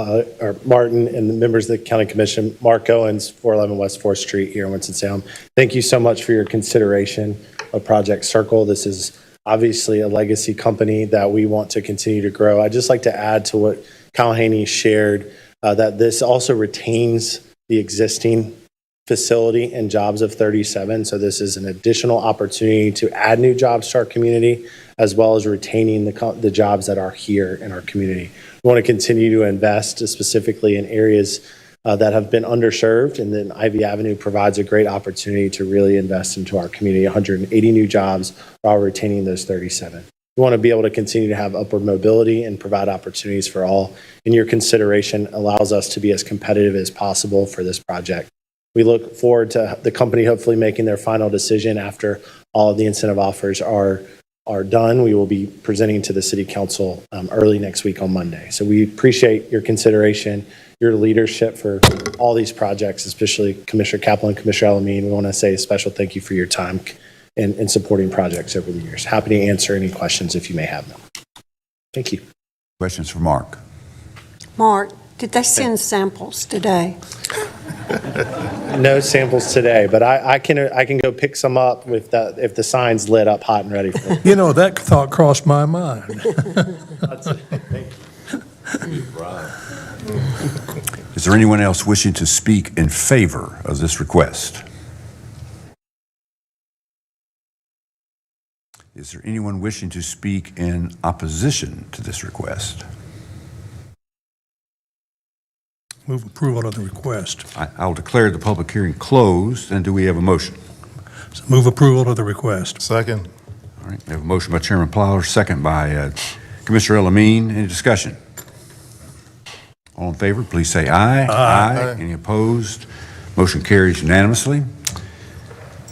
Martin, and the members of the County Commission. Mark Owens, 411 West 4th Street here in Winston-Salem. Thank you so much for your consideration of Project Circle. This is obviously a legacy company that we want to continue to grow. I'd just like to add to what Kyle Haney shared, that this also retains the existing facility and jobs of 37. So this is an additional opportunity to add new jobs to our community, as well as retaining the jobs that are here in our community. We want to continue to invest specifically in areas that have been underserved, and then Ivy Avenue provides a great opportunity to really invest into our community, 180 new jobs while retaining those 37. We want to be able to continue to have upward mobility and provide opportunities for all. And your consideration allows us to be as competitive as possible for this project. We look forward to the company hopefully making their final decision after all of the incentive offers are done. We will be presenting to the City Council early next week on Monday. So we appreciate your consideration, your leadership for all these projects, especially Commissioner Kaplan and Commissioner Alameen. We want to say a special thank you for your time in supporting projects over the years. Happy to answer any questions if you may have them. Thank you. Questions for Mark? Mark, did they send samples today? No samples today, but I can go pick some up if the sign's lit up hot and ready for me. You know, that thought crossed my mind. Is there anyone else wishing to speak in favor of this request? Is there anyone wishing to speak in opposition to this request? Move approval of the request. I'll declare the public hearing closed, and do we have a motion? So move approval of the request. Second. All right, we have a motion by Chairman Plowler, second by Commissioner Elamine. Any discussion? All in favor, please say aye. Aye. Any opposed? Motion carries unanimously.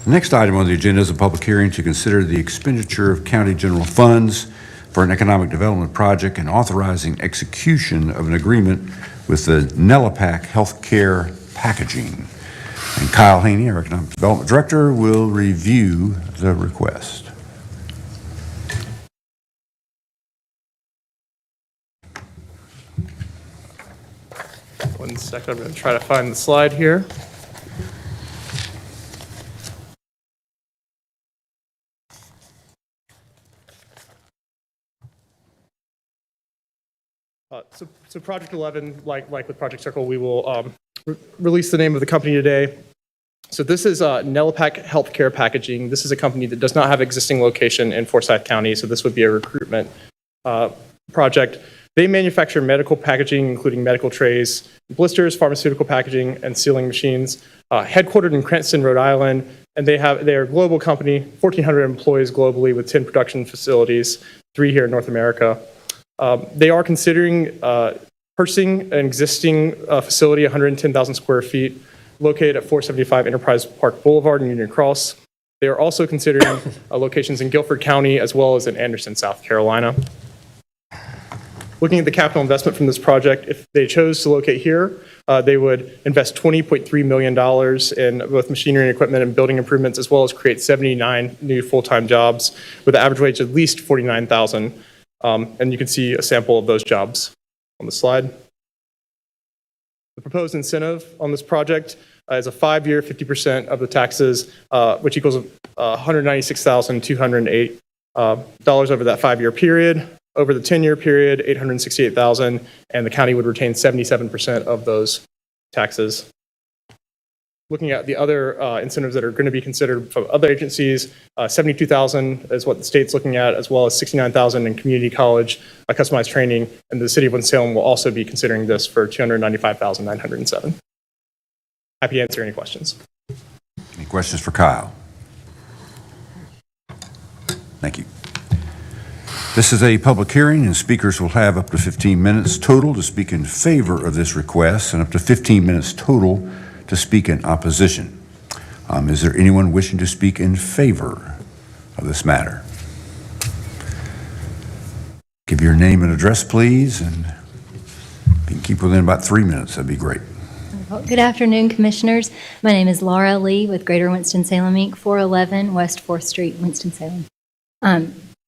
The next item on the agenda is a public hearing to consider the expenditure of county general funds for an economic development project and authorizing execution of an agreement with the Nelapac Healthcare Packaging. And Kyle Haney, our Economic Development Director, will review the request. One second, I'm going to try to find the slide here. So Project 11, like with Project Circle, we will release the name of the company today. So this is Nelapac Healthcare Packaging. This is a company that does not have existing location in Forsyth County, so this would be a recruitment project. They manufacture medical packaging, including medical trays, blisters, pharmaceutical packaging, and sealing machines. Headquartered in Cranston, Rhode Island, and they're a global company, 1,400 employees globally with 10 production facilities, 3 here in North America. They are considering purchasing an existing facility, 110,000 square feet, located at 475 Enterprise Park Boulevard in Union Cross. They are also considering locations in Guilford County as well as in Anderson, South Carolina. Looking at the capital investment from this project, if they chose to locate here, they would invest $20.3 million in both machinery and equipment and building improvements, as well as create 79 new full-time jobs with an average wage of at least $49,000. And you can see a sample of those jobs on the slide. The proposed incentive on this project is a 5-year, 50% of the taxes, which equals $196,208 over that 5-year period. Over the 10-year period, $868,000, and the county would retain 77% of those taxes. Looking at the other incentives that are going to be considered from other agencies, $72,000 is what the state's looking at, as well as $69,000 in community college customized training, and the city of Winston-Salem will also be considering this for $295,907. Happy to answer any questions. Any questions for Kyle? Thank you. This is a public hearing, and speakers will have up to 15 minutes total to speak in favor of this request and up to 15 minutes total to speak in opposition. Is there anyone wishing to speak in favor of this matter? Give your name and address, please, and if you can keep within about 3 minutes, that'd be great. Well, good afternoon, Commissioners. My name is Laura Lee with Greater Winston-Salem, Inc., 411 West 4th Street, Winston-Salem.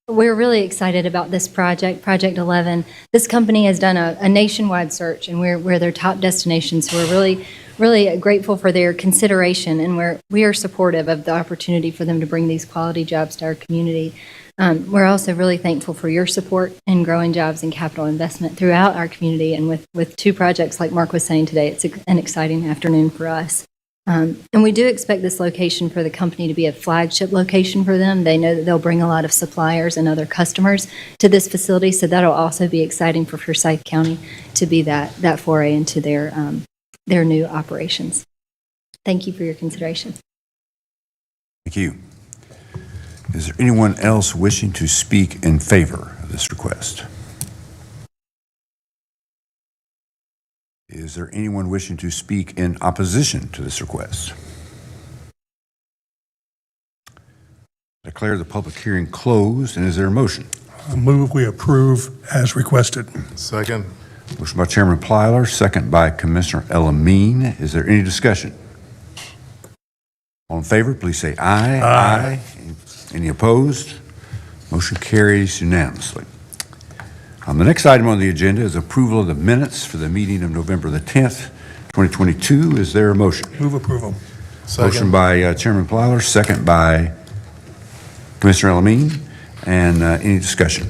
We're really excited about this project, Project 11. This company has done a nationwide search, and we're their top destination, so we're really grateful for their consideration, and we are supportive of the opportunity for them to bring these quality jobs to our community. We're also really thankful for your support in growing jobs and capital investment throughout our community, and with two projects like Mark was saying today, it's an exciting afternoon for us. And we do expect this location for the company to be a flagship location for them. They know that they'll bring a lot of suppliers and other customers to this facility, so that'll also be exciting for Forsyth County to be that foray into their new operations. Thank you for your consideration. Thank you. Is there anyone else wishing to speak in favor of this request? Is there anyone wishing to speak in opposition to this request? Declare the public hearing closed, and is there a motion? I move we approve as requested. Second. Motion by Chairman Plyler, second by Commissioner Elamine. Is there any discussion? All in favor, please say aye. Aye. Any opposed? Motion carries unanimously. The next item on the agenda is approval of the minutes for the meeting of November the 10th, 2022. Is there a motion? Move approval. Motion by Chairman Plyler, second by Commissioner Elamine. And any discussion?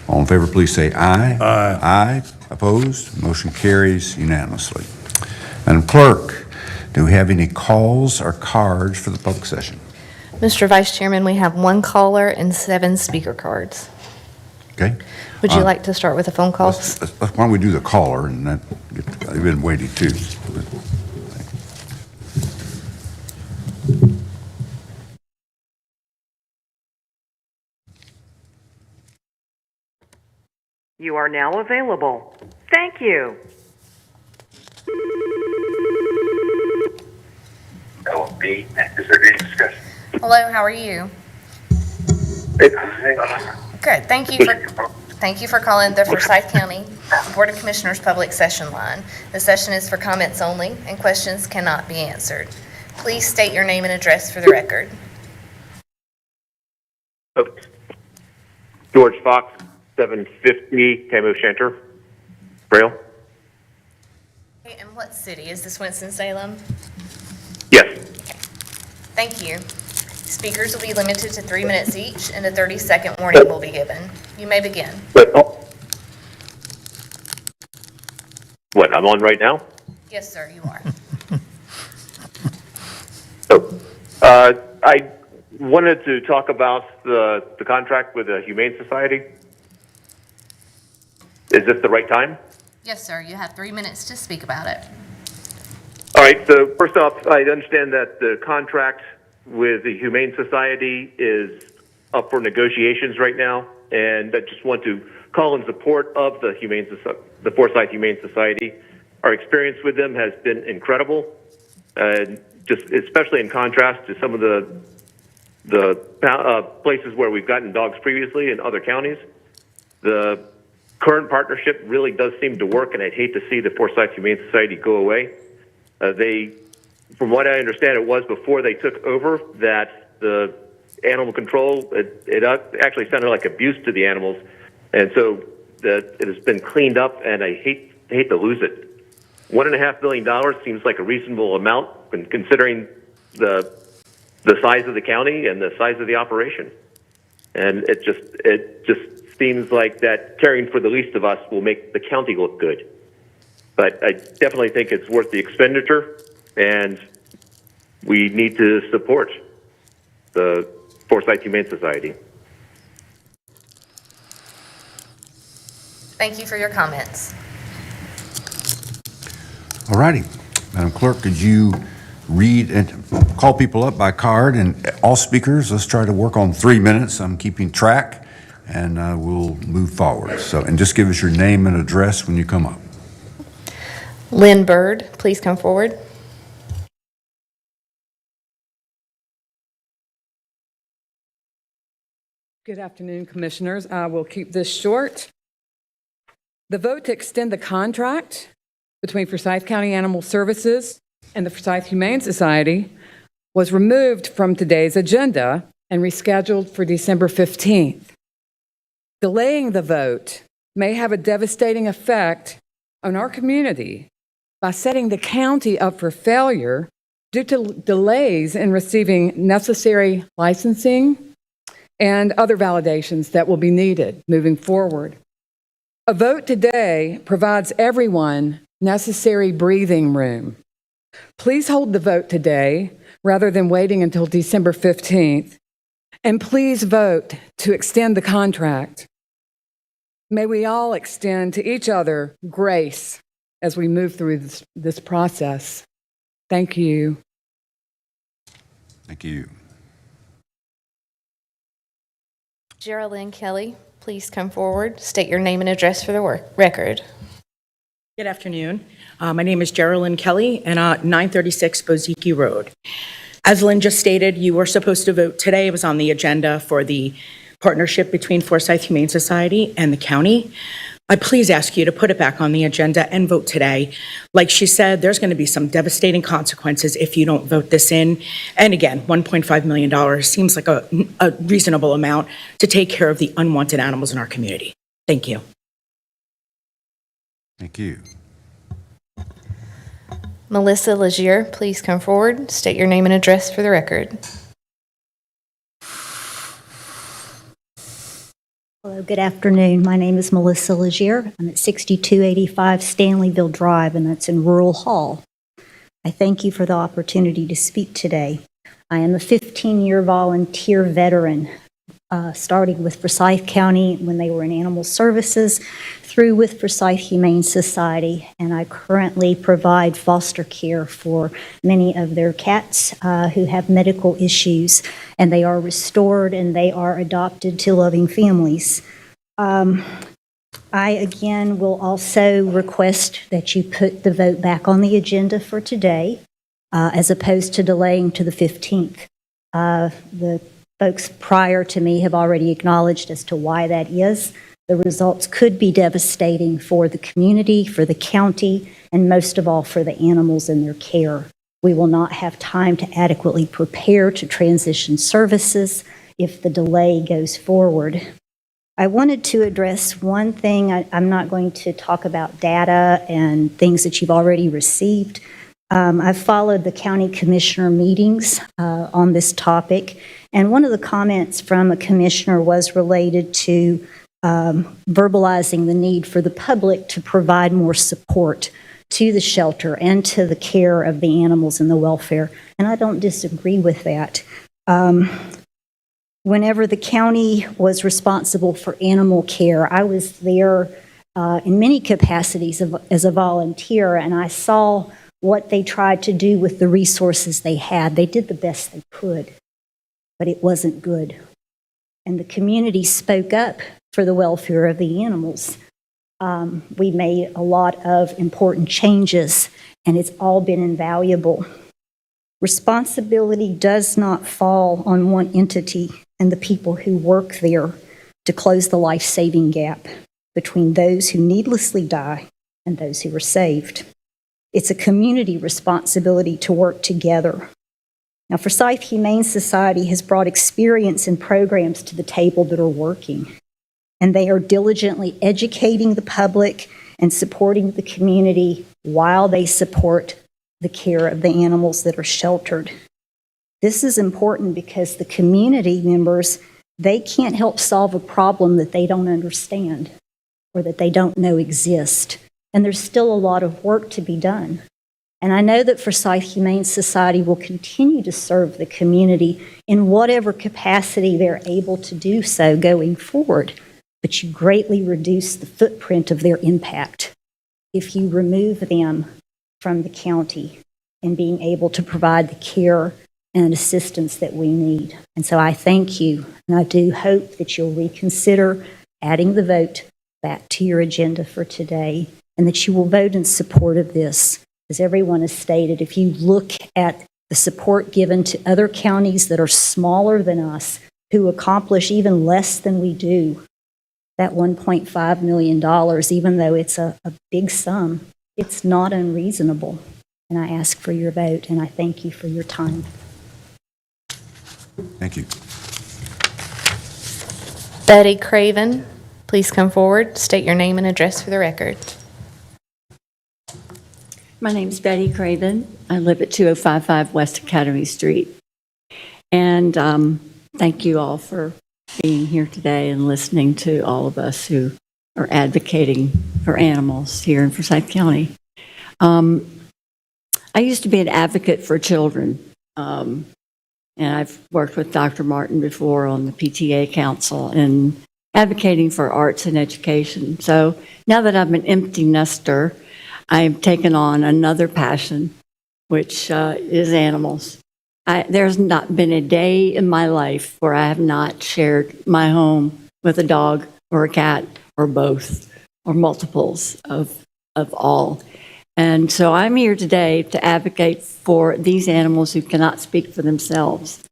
All in favor, please say aye. Aye. Aye. Opposed? Motion carries unanimously. Madam Clerk, do we have any calls or cards for the public session? Mr. Vice Chairman, we have one caller and 7 speaker cards. Okay. Would you like to start with the phone calls? Why don't we do the caller, and that, I've been waiting too. You are now available. Thank you. LB, is there any discussion? Hello, how are you? Hang on. Good. Thank you for calling the Forsyth County Board of Commissioners public session line. The session is for comments only, and questions cannot be answered. Please state your name and address for the record. George Fox, 750 Camo Shanter, Braille. Okay, and what city? Is this Winston-Salem? Yes. Thank you. Speakers will be limited to 3 minutes each, and a 30-second warning will be given. You may begin. What, I'm on right now? Yes, sir, you are. I wanted to talk about the contract with the Humane Society. Is this the right time? Yes, sir, you have 3 minutes to speak about it. All right, so first off, I understand that the contract with the Humane Society is up for negotiations right now, and I just want to call in support of the Forsyth Humane Society. Our experience with them has been incredible, just especially in contrast to some of the places where we've gotten dogs previously in other counties. The current partnership really does seem to work, and I'd hate to see the Forsyth Humane Society go away. From what I understand, it was before they took over that the animal control, it actually sounded like abuse to the animals. And so it has been cleaned up, and I hate to lose it. $1.5 million seems like a reasonable amount considering the size of the county and the size of the operation. And it just seems like that caring for the least of us will make the county look good. But I definitely think it's worth the expenditure, and we need to support the Forsyth Humane Society. Thank you for your comments. All righty. Madam Clerk, could you read and call people up by card? And all speakers, let's try to work on 3 minutes. I'm keeping track, and we'll move forward. So, and just give us your name and address when you come up. Lynn Bird, please come forward. Good afternoon, Commissioners. I will keep this short. The vote to extend the contract between Forsyth County Animal Services and the Forsyth Humane Society was removed from today's agenda and rescheduled for December 15th. Delaying the vote may have a devastating effect on our community by setting the county up for failure due to delays in receiving necessary licensing and other validations that will be needed moving forward. A vote today provides everyone necessary breathing room. Please hold the vote today rather than waiting until December 15th, and please vote to extend the contract. May we all extend to each other grace as we move through this process. Thank you. Thank you. Geraldine Kelly, please come forward. State your name and address for the record. Good afternoon. My name is Geraldine Kelly, and 936 Boziki Road. As Lynn just stated, you were supposed to vote today. It was on the agenda for the partnership between Forsyth Humane Society and the county. I please ask you to put it back on the agenda and vote today. Like she said, there's going to be some devastating consequences if you don't vote this in. And again, $1.5 million seems like a reasonable amount to take care of the unwanted animals in our community. Thank you. Thank you. Melissa Legier, please come forward. State your name and address for the record. Hello, good afternoon. My name is Melissa Legier. I'm at 6285 Stanleyville Drive, and that's in Rural Hall. I thank you for the opportunity to speak today. I am a 15-year volunteer veteran, starting with Forsyth County when they were in animal services, through with Forsyth Humane Society, and I currently provide foster care for many of their cats who have medical issues, and they are restored and they are adopted to loving families. I again will also request that you put the vote back on the agenda for today, as opposed to delaying to the 15th. The folks prior to me have already acknowledged as to why that is. The results could be devastating for the community, for the county, and most of all for the animals and their care. We will not have time to adequately prepare to transition services if the delay goes forward. I wanted to address one thing. I'm not going to talk about data and things that you've already received. I've followed the county commissioner meetings on this topic, and one of the comments from a commissioner was related to verbalizing the need for the public to provide more support to the shelter and to the care of the animals and the welfare, and I don't disagree with that. Whenever the county was responsible for animal care, I was there in many capacities as a volunteer, and I saw what they tried to do with the resources they had. They did the best they could, but it wasn't good. And the community spoke up for the welfare of the animals. We made a lot of important changes, and it's all been invaluable. Responsibility does not fall on one entity and the people who work there to close the life-saving gap between those who needlessly die and those who are saved. It's a community responsibility to work together. Now, Forsyth Humane Society has brought experience and programs to the table that are working, and they are diligently educating the public and supporting the community while they support the care of the animals that are sheltered. This is important because the community members, they can't help solve a problem that they don't understand or that they don't know exist. And there's still a lot of work to be done. And I know that Forsyth Humane Society will continue to serve the community in whatever capacity they're able to do so going forward, but you greatly reduce the footprint of their impact if you remove them from the county and being able to provide the care and assistance that we need. And so I thank you, and I do hope that you'll reconsider adding the vote back to your agenda for today, and that you will vote in support of this. As everyone has stated, if you look at the support given to other counties that are smaller than us, who accomplish even less than we do, that $1.5 million, even though it's a big sum, it's not unreasonable. And I ask for your vote, and I thank you for your time. Thank you. Betty Craven, please come forward, state your name and address for the record. My name's Betty Craven. I live at 2055 West Academy Street. And thank you all for being here today and listening to all of us who are advocating for animals here in Forsyth County. I used to be an advocate for children, and I've worked with Dr. Martin before on the PTA Council and advocating for arts and education. So now that I'm an empty nester, I've taken on another passion, which is animals. There's not been a day in my life where I have not shared my home with a dog or a cat or both or multiples of all. And so I'm here today to advocate for these animals who cannot speak for themselves.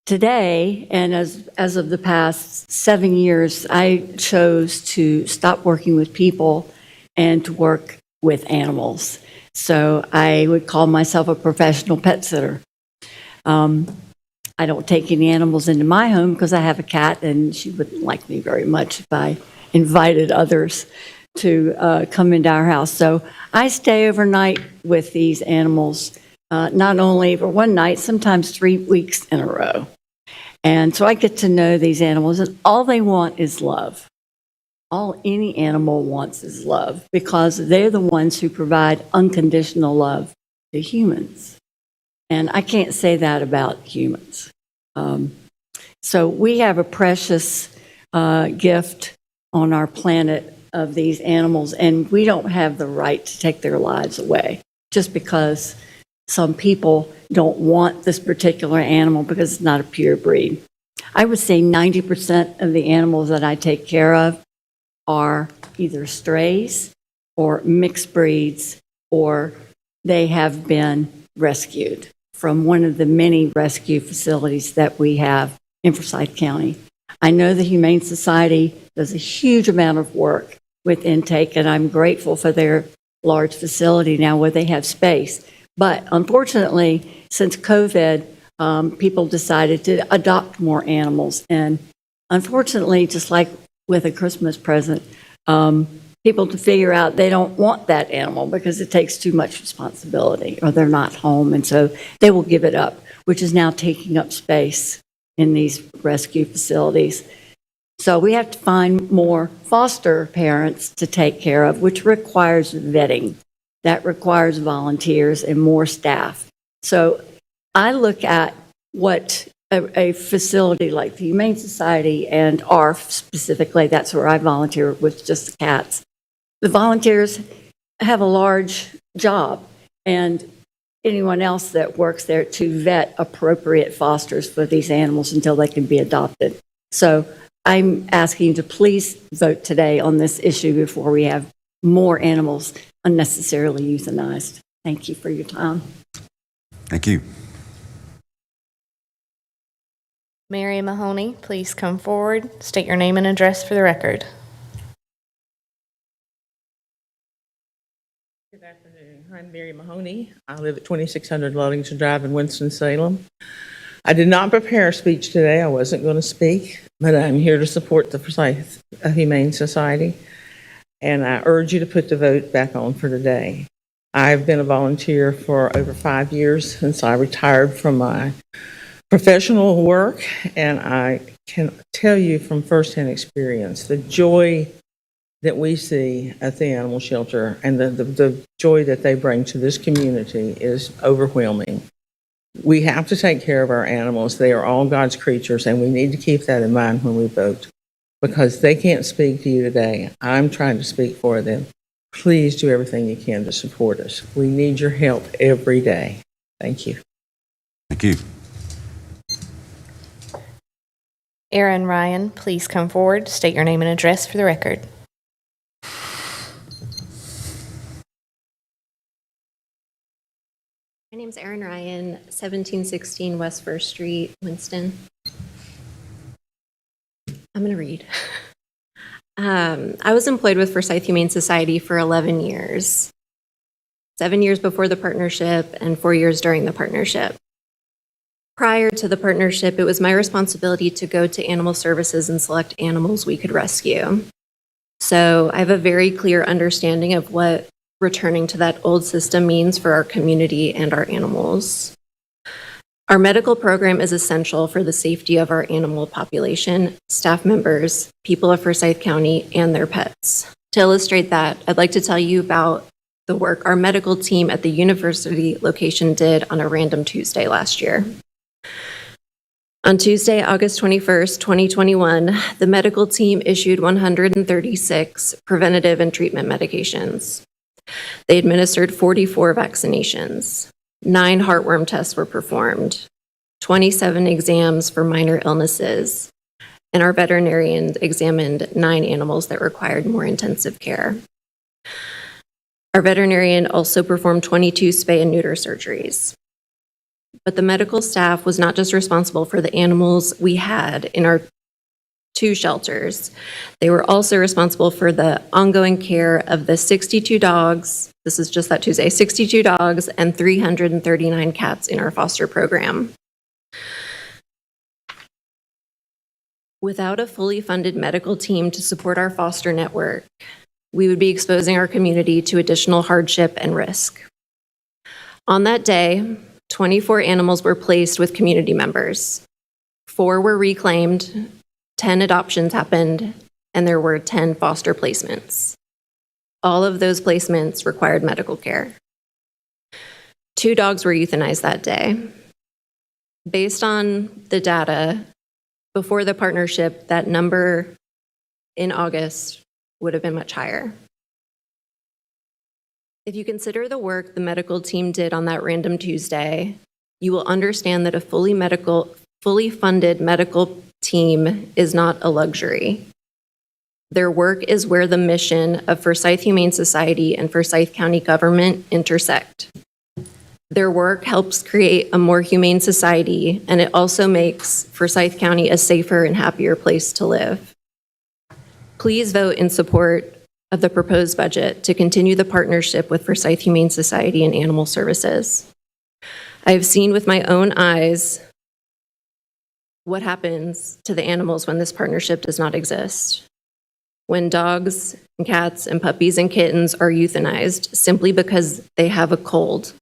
Today, and as of the past 7 years, I chose to stop working with people and to work with animals. So I would call myself a professional pet sitter. I don't take any animals into my home because I have a cat and she wouldn't like me very much if I invited others to come into our house. So I stay overnight with these animals, not only for one night, sometimes 3 weeks in a row. And so I get to know these animals, and all they want is love. All any animal wants is love, because they're the ones who provide unconditional love to humans. And I can't say that about humans. So we have a precious gift on our planet of these animals, and we don't have the right to take their lives away just because some people don't want this particular animal because it's not a pure breed. I would say 90% of the animals that I take care of are either strays or mixed breeds, or they have been rescued from one of the many rescue facilities that we have in Forsyth County. I know the Humane Society does a huge amount of work with intake, and I'm grateful for their large facility now where they have space. But unfortunately, since COVID, people decided to adopt more animals. And unfortunately, just like with a Christmas present, people to figure out they don't want that animal because it takes too much responsibility, or they're not home. And so they will give it up, which is now taking up space in these rescue facilities. So we have to find more foster parents to take care of, which requires vetting. That requires volunteers and more staff. So I look at what a facility like the Humane Society and ARF specifically, that's where I volunteer with just the cats. The volunteers have a large job, and anyone else that works there to vet appropriate fosters for these animals until they can be adopted. So I'm asking you to please vote today on this issue before we have more animals unnecessarily euthanized. Thank you for your time. Thank you. Mary Mahoney, please come forward, state your name and address for the record. Good afternoon. I'm Mary Mahoney. I live at 2600 Ludington Drive in Winston-Salem. I did not prepare a speech today. I wasn't going to speak, but I'm here to support the Forsyth Humane Society, and I urge you to put the vote back on for today. I've been a volunteer for over 5 years since I retired from my professional work, and I can tell you from firsthand experience the joy that we see at the animal shelter and the joy that they bring to this community is overwhelming. We have to take care of our animals. They are all God's creatures, and we need to keep that in mind when we vote, because they can't speak to you today. I'm trying to speak for them. Please do everything you can to support us. We need your help every day. Thank you. Thank you. Aaron Ryan, please come forward, state your name and address for the record. My name's Erin Ryan, 1716 West First Street, Winston. I'm going to read. I was employed with Forsyth Humane Society for 11 years, 7 years before the partnership and 4 years during the partnership. Prior to the partnership, it was my responsibility to go to animal services and select animals we could rescue. So I have a very clear understanding of what returning to that old system means for our community and our animals. Our medical program is essential for the safety of our animal population, staff members, people of Forsyth County, and their pets. To illustrate that, I'd like to tell you about the work our medical team at the university location did on a random Tuesday last year. On Tuesday, August 21st, 2021, the medical team issued 136 preventative and treatment medications. They administered 44 vaccinations. 9 heartworm tests were performed, 27 exams for minor illnesses, and our veterinarian examined 9 animals that required more intensive care. Our veterinarian also performed 22 spay and neuter surgeries. But the medical staff was not just responsible for the animals we had in our 2 shelters. They were also responsible for the ongoing care of the 62 dogs, this is just that Tuesday, 62 dogs and 339 cats in our foster program. Without a fully funded medical team to support our foster network, we would be exposing our community to additional hardship and risk. On that day, 24 animals were placed with community members. 4 were reclaimed, 10 adoptions happened, and there were 10 foster placements. All of those placements required medical care. 2 dogs were euthanized that day. Based on the data, before the partnership, that number in August would have been much higher. If you consider the work the medical team did on that random Tuesday, you will understand that a fully funded medical team is not a luxury. Their work is where the mission of Forsyth Humane Society and Forsyth County government intersect. Their work helps create a more humane society, and it also makes Forsyth County a safer and happier place to live. Please vote in support of the proposed budget to continue the partnership with Forsyth Humane Society and Animal Services. I have seen with my own eyes what happens to the animals when this partnership does not exist. When dogs and cats and puppies and kittens are euthanized simply because they have a cold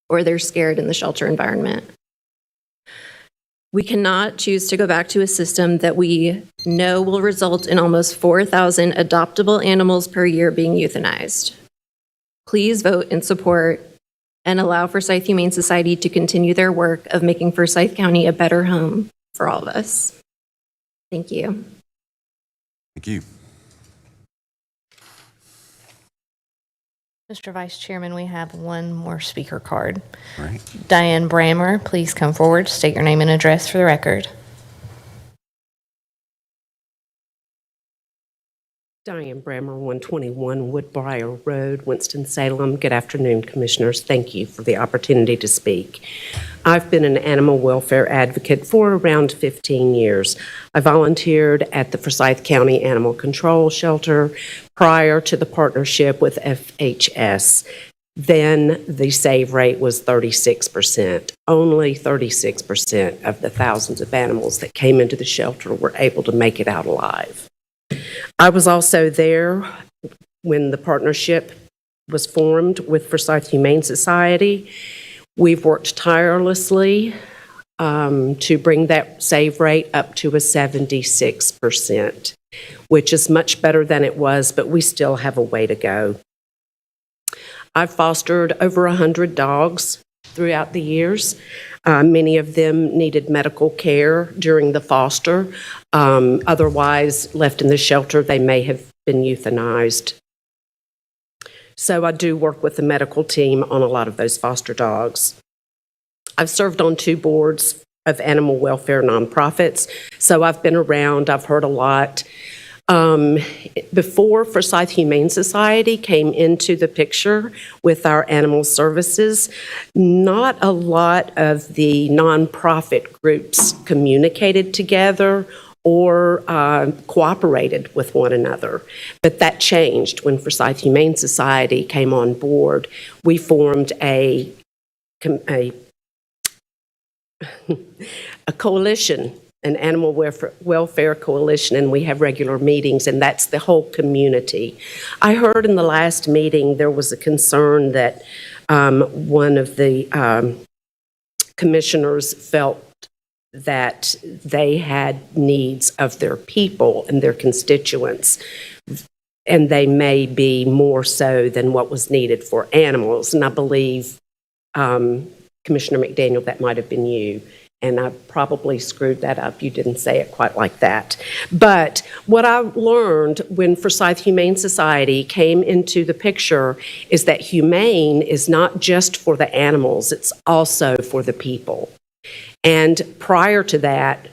or they're scared in the shelter environment. We cannot choose to go back to a system that we know will result in almost 4,000 adoptable animals per year being euthanized. Please vote in support and allow Forsyth Humane Society to continue their work of making Forsyth County a better home for all of us. Thank you. Thank you. Mr. Vice Chairman, we have one more speaker card. All right. Diane Brammer, please come forward, state your name and address for the record. Diane Brammer, 121 Woodbriar Road, Winston-Salem. Good afternoon, Commissioners. Thank you for the opportunity to speak. I've been an animal welfare advocate for around 15 years. I volunteered at the Forsyth County Animal Control Shelter prior to the partnership with FHS. Then the save rate was 36%. Only 36% of the thousands of animals that came into the shelter were able to make it out alive. I was also there when the partnership was formed with Forsyth Humane Society. We've worked tirelessly to bring that save rate up to a 76%. which is much better than it was, but we still have a way to go. I've fostered over 100 dogs throughout the years. Many of them needed medical care during the foster. Otherwise, left in the shelter, they may have been euthanized. So I do work with the medical team on a lot of those foster dogs. I've served on 2 boards of animal welfare nonprofits, so I've been around, I've heard a lot. Before Forsyth Humane Society came into the picture with our animal services, not a lot of the nonprofit groups communicated together or cooperated with one another. But that changed when Forsyth Humane Society came on board. We formed a coalition, an animal welfare coalition, and we have regular meetings, and that's the whole community. I heard in the last meeting there was a concern that one of the commissioners felt that they had needs of their people and their constituents, and they may be more so than what was needed for animals. And I believe, Commissioner McDaniel, that might have been you. And I probably screwed that up. You didn't say it quite like that. But what I learned when Forsyth Humane Society came into the picture is that humane is not just for the animals, it's also for the people. And prior to that,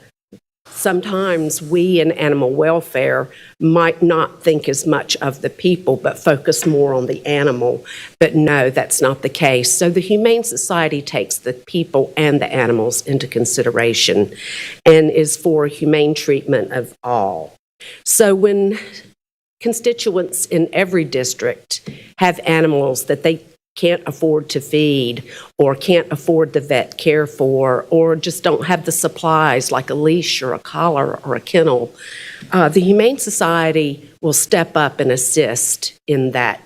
sometimes we in animal welfare might not think as much of the people, but focus more on the animal. But no, that's not the case. So the Humane Society takes the people and the animals into consideration and is for humane treatment of all. So when constituents in every district have animals that they can't afford to feed or can't afford the vet care for or just don't have the supplies like a leash or a collar or a kennel, the Humane Society will step up and assist in that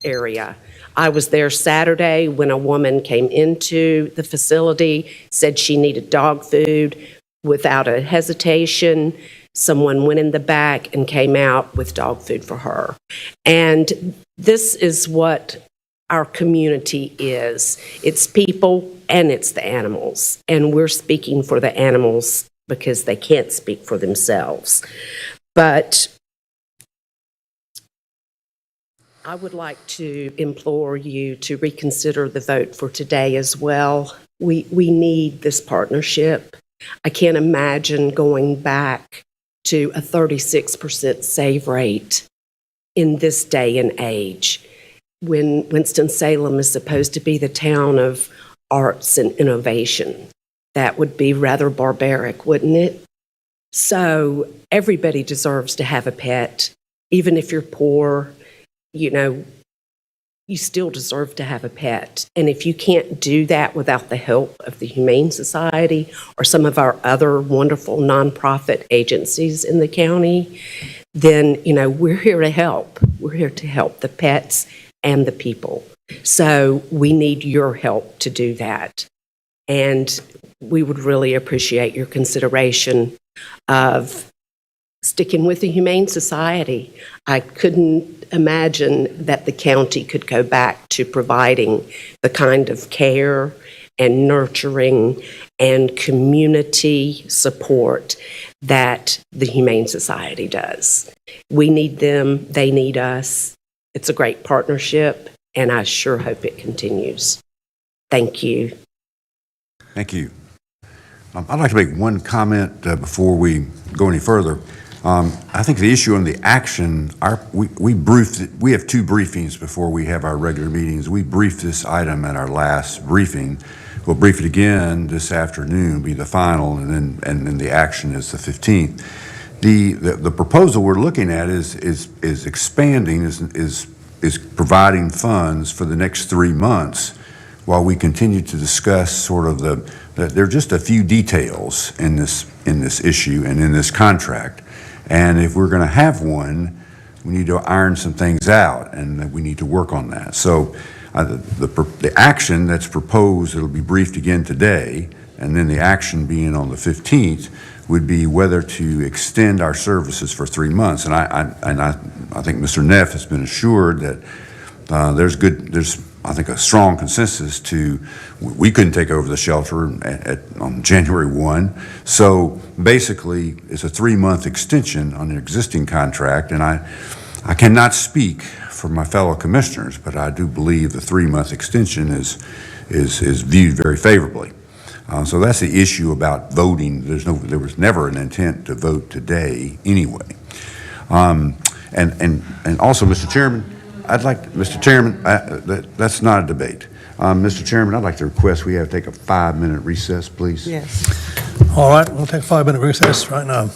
area. I was there Saturday when a woman came into the facility, said she needed dog food. Without a hesitation, someone went in the back and came out with dog food for her. And this is what our community is. It's people and it's the animals. And we're speaking for the animals because they can't speak for themselves. But I would like to implore you to reconsider the vote for today as well. We need this partnership. I can't imagine going back to a 36% save rate in this day and age, when Winston-Salem is supposed to be the town of arts and innovation. That would be rather barbaric, wouldn't it? So everybody deserves to have a pet. Even if you're poor, you still deserve to have a pet. And if you can't do that without the help of the Humane Society or some of our other wonderful nonprofit agencies in the county, then, we're here to help. We're here to help the pets and the people. So we need your help to do that. And we would really appreciate your consideration of sticking with the Humane Society. I couldn't imagine that the county could go back to providing the kind of care and nurturing and community support that the Humane Society does. We need them, they need us. It's a great partnership, and I sure hope it continues. Thank you. Thank you. I'd like to make one comment before we go any further. I think the issue on the action, we have 2 briefings before we have our regular meetings. We briefed this item at our last briefing. We'll brief it again this afternoon, be the final, and then the action is the 15th. The proposal we're looking at is expanding, is providing funds for the next 3 months while we continue to discuss sort of there are just a few details in this issue and in this contract. And if we're going to have one, we need to iron some things out, and we need to work on that. So the action that's proposed, it'll be briefed again today, and then the action being on the 15th, would be whether to extend our services for 3 months. And I think Mr. Neff has been assured that there's I think a strong consensus we couldn't take over the shelter on January 1. So basically, it's a 3-month extension on an existing contract, and I cannot speak for my fellow commissioners, but I do believe the 3-month extension is viewed very favorably. So that's the issue about voting. There was never an intent to vote today anyway. And also, Mr. Chairman, that's not a debate. Mr. Chairman, I'd like to request we have to take a 5-minute recess, please. Yes. All right, we'll take a 5-minute recess right now.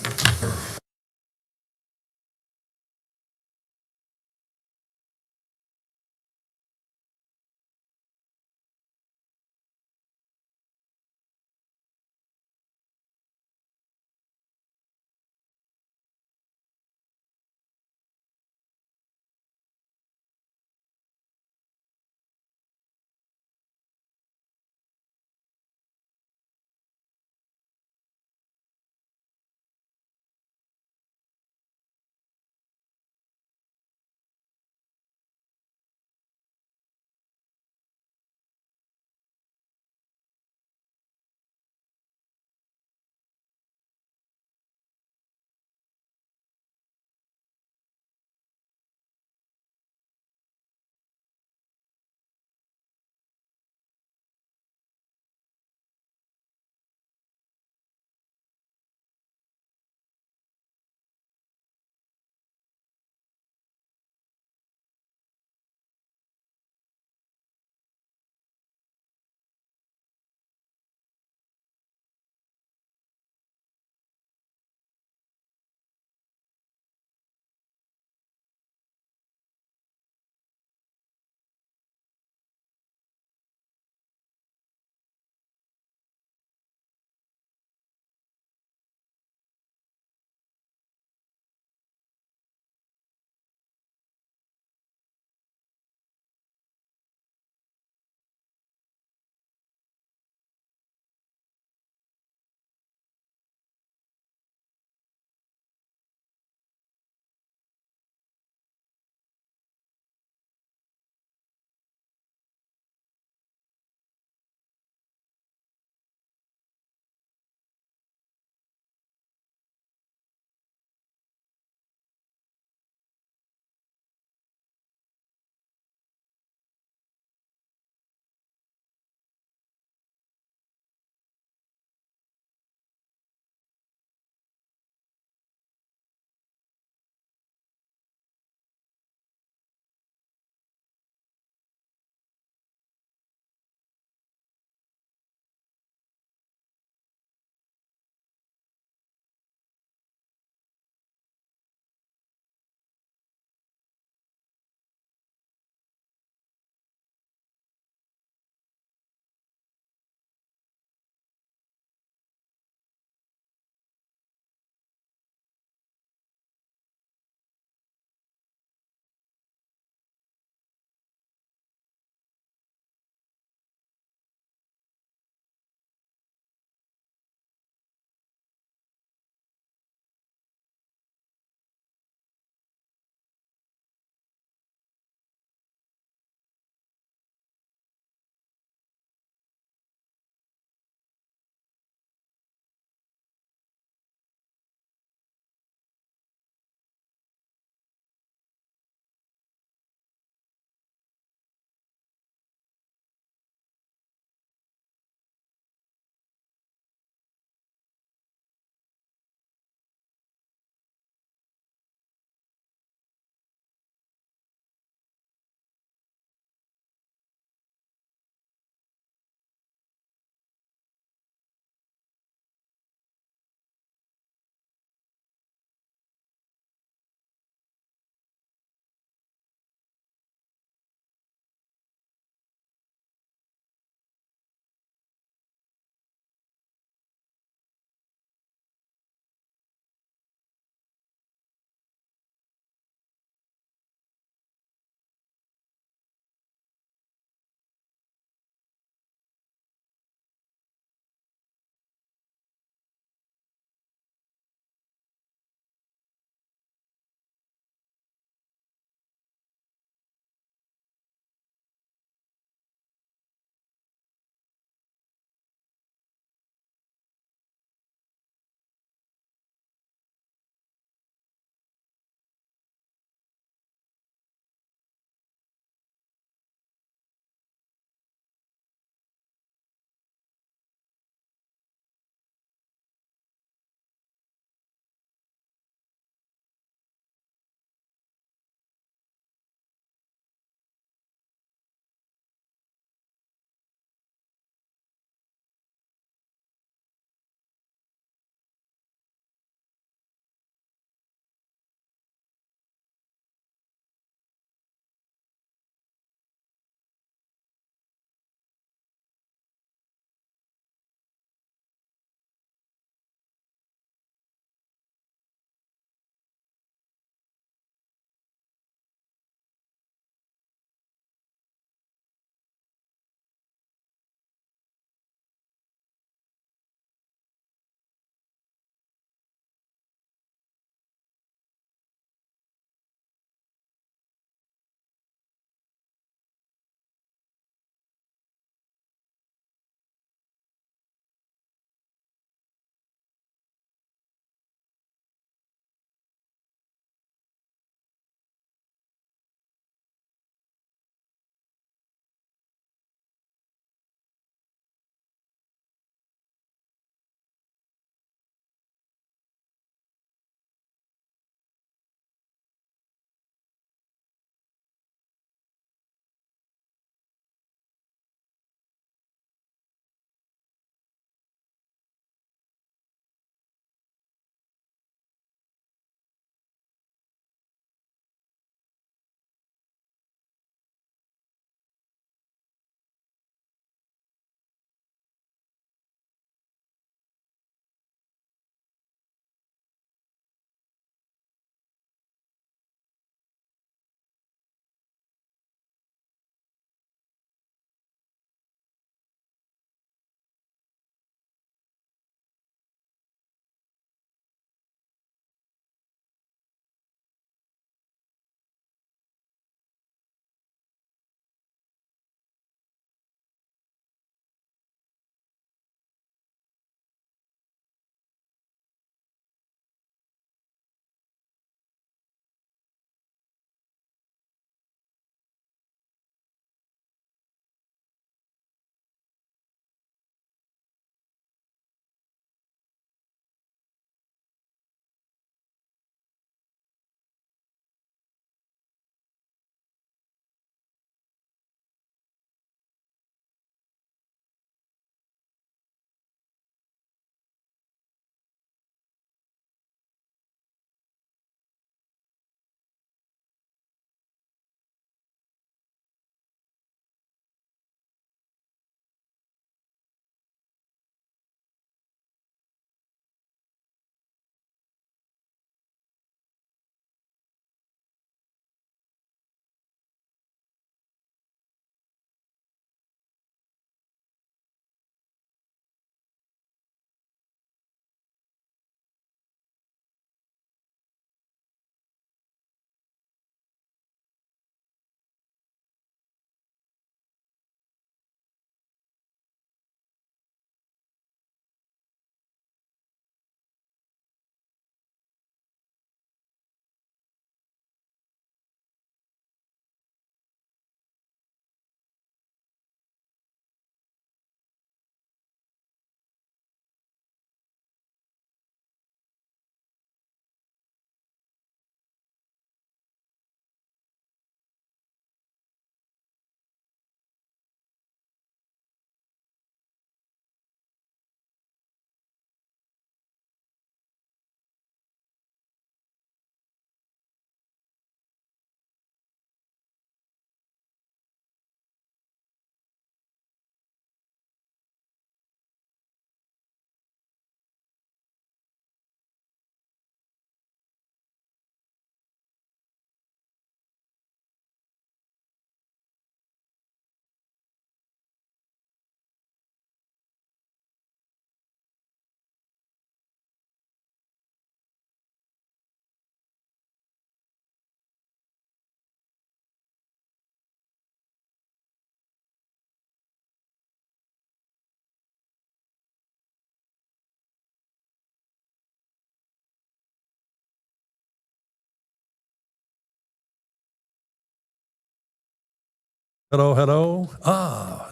Hello, hello.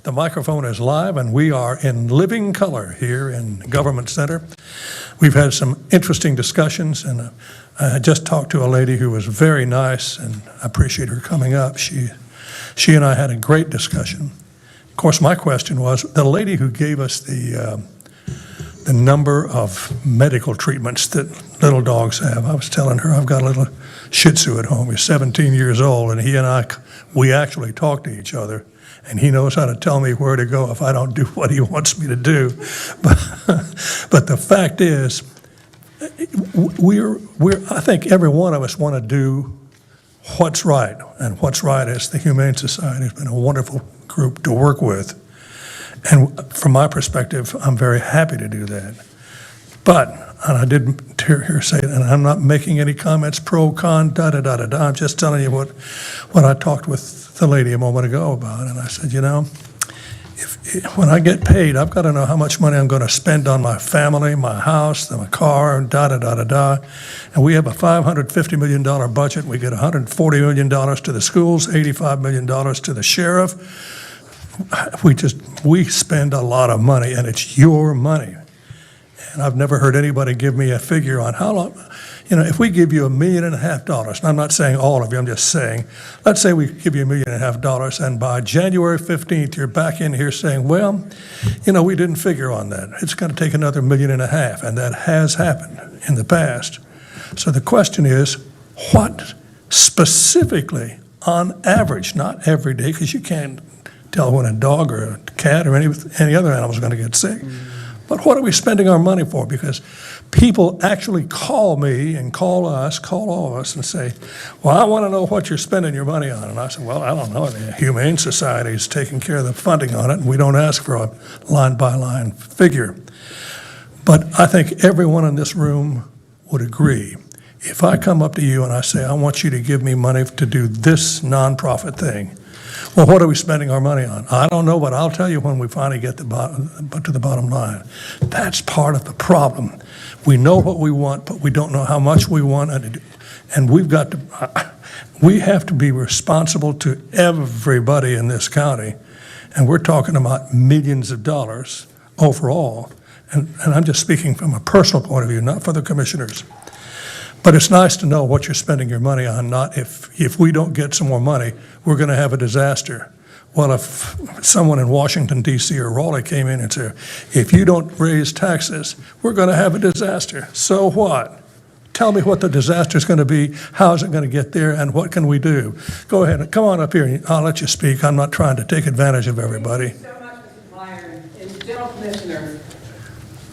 The microphone is live, and we are in living color here in Government Center. We've had some interesting discussions, and I just talked to a lady who was very nice, and I appreciate her coming up. She and I had a great discussion. Of course, my question was, the lady who gave us the number of medical treatments that little dogs have, I was telling her I've got a little Shih Tzu at home. He's 17 years old, and he and I, we actually talk to each other, and he knows how to tell me where to go if I don't do what he wants me to do. But the fact is, I think every one of us want to do what's right, and what's right is the Humane Society has been a wonderful group to work with. And from my perspective, I'm very happy to do that. But, and I did hear her say it, and I'm not making any comments pro, con, da-da-da-da-da. I'm just telling you what I talked with the lady a moment ago about. And I said, you know, when I get paid, I've got to know how much money I'm going to spend on my family, my house, my car, da-da-da-da-da. And we have a $550 million budget. We get $140 million to the schools, $85 million to the sheriff. We spend a lot of money, and it's your money. And I've never heard anybody give me a figure on how long, you know, if we give you $1.5 million, and I'm not saying all of you, I'm just saying, let's say we give you $1.5 million, and by January 15th, you're back in here saying, well, you know, we didn't figure on that. It's going to take another $1.5 million, and that has happened in the past. So the question is, what specifically, on average, not every day, because you can't tell when a dog or a cat or any other animal is going to get sick. But what are we spending our money for? Because people actually call me and call all of us and say, well, I want to know what you're spending your money on. And I said, well, I don't know. The Humane Society is taking care of the funding on it, and we don't ask for a line-by-line figure. But I think everyone in this room would agree. If I come up to you and I say, I want you to give me money to do this nonprofit thing, well, what are we spending our money on? I don't know, but I'll tell you when we finally get to the bottom line. That's part of the problem. We know what we want, but we don't know how much we want, and we have to be responsible to everybody in this county, and we're talking about millions of dollars overall, and I'm just speaking from a personal point of view, not for the commissioners. But it's nice to know what you're spending your money on, not if we don't get some more money, we're going to have a disaster. Well, if someone in Washington, D.C. or Raleigh came in and said, if you don't raise taxes, we're going to have a disaster. So what? Tell me what the disaster is going to be, how is it going to get there, and what can we do? Go ahead, come on up here, I'll let you speak. I'm not trying to take advantage of everybody. Thank you so much, Mr. Byron. And General Commissioner,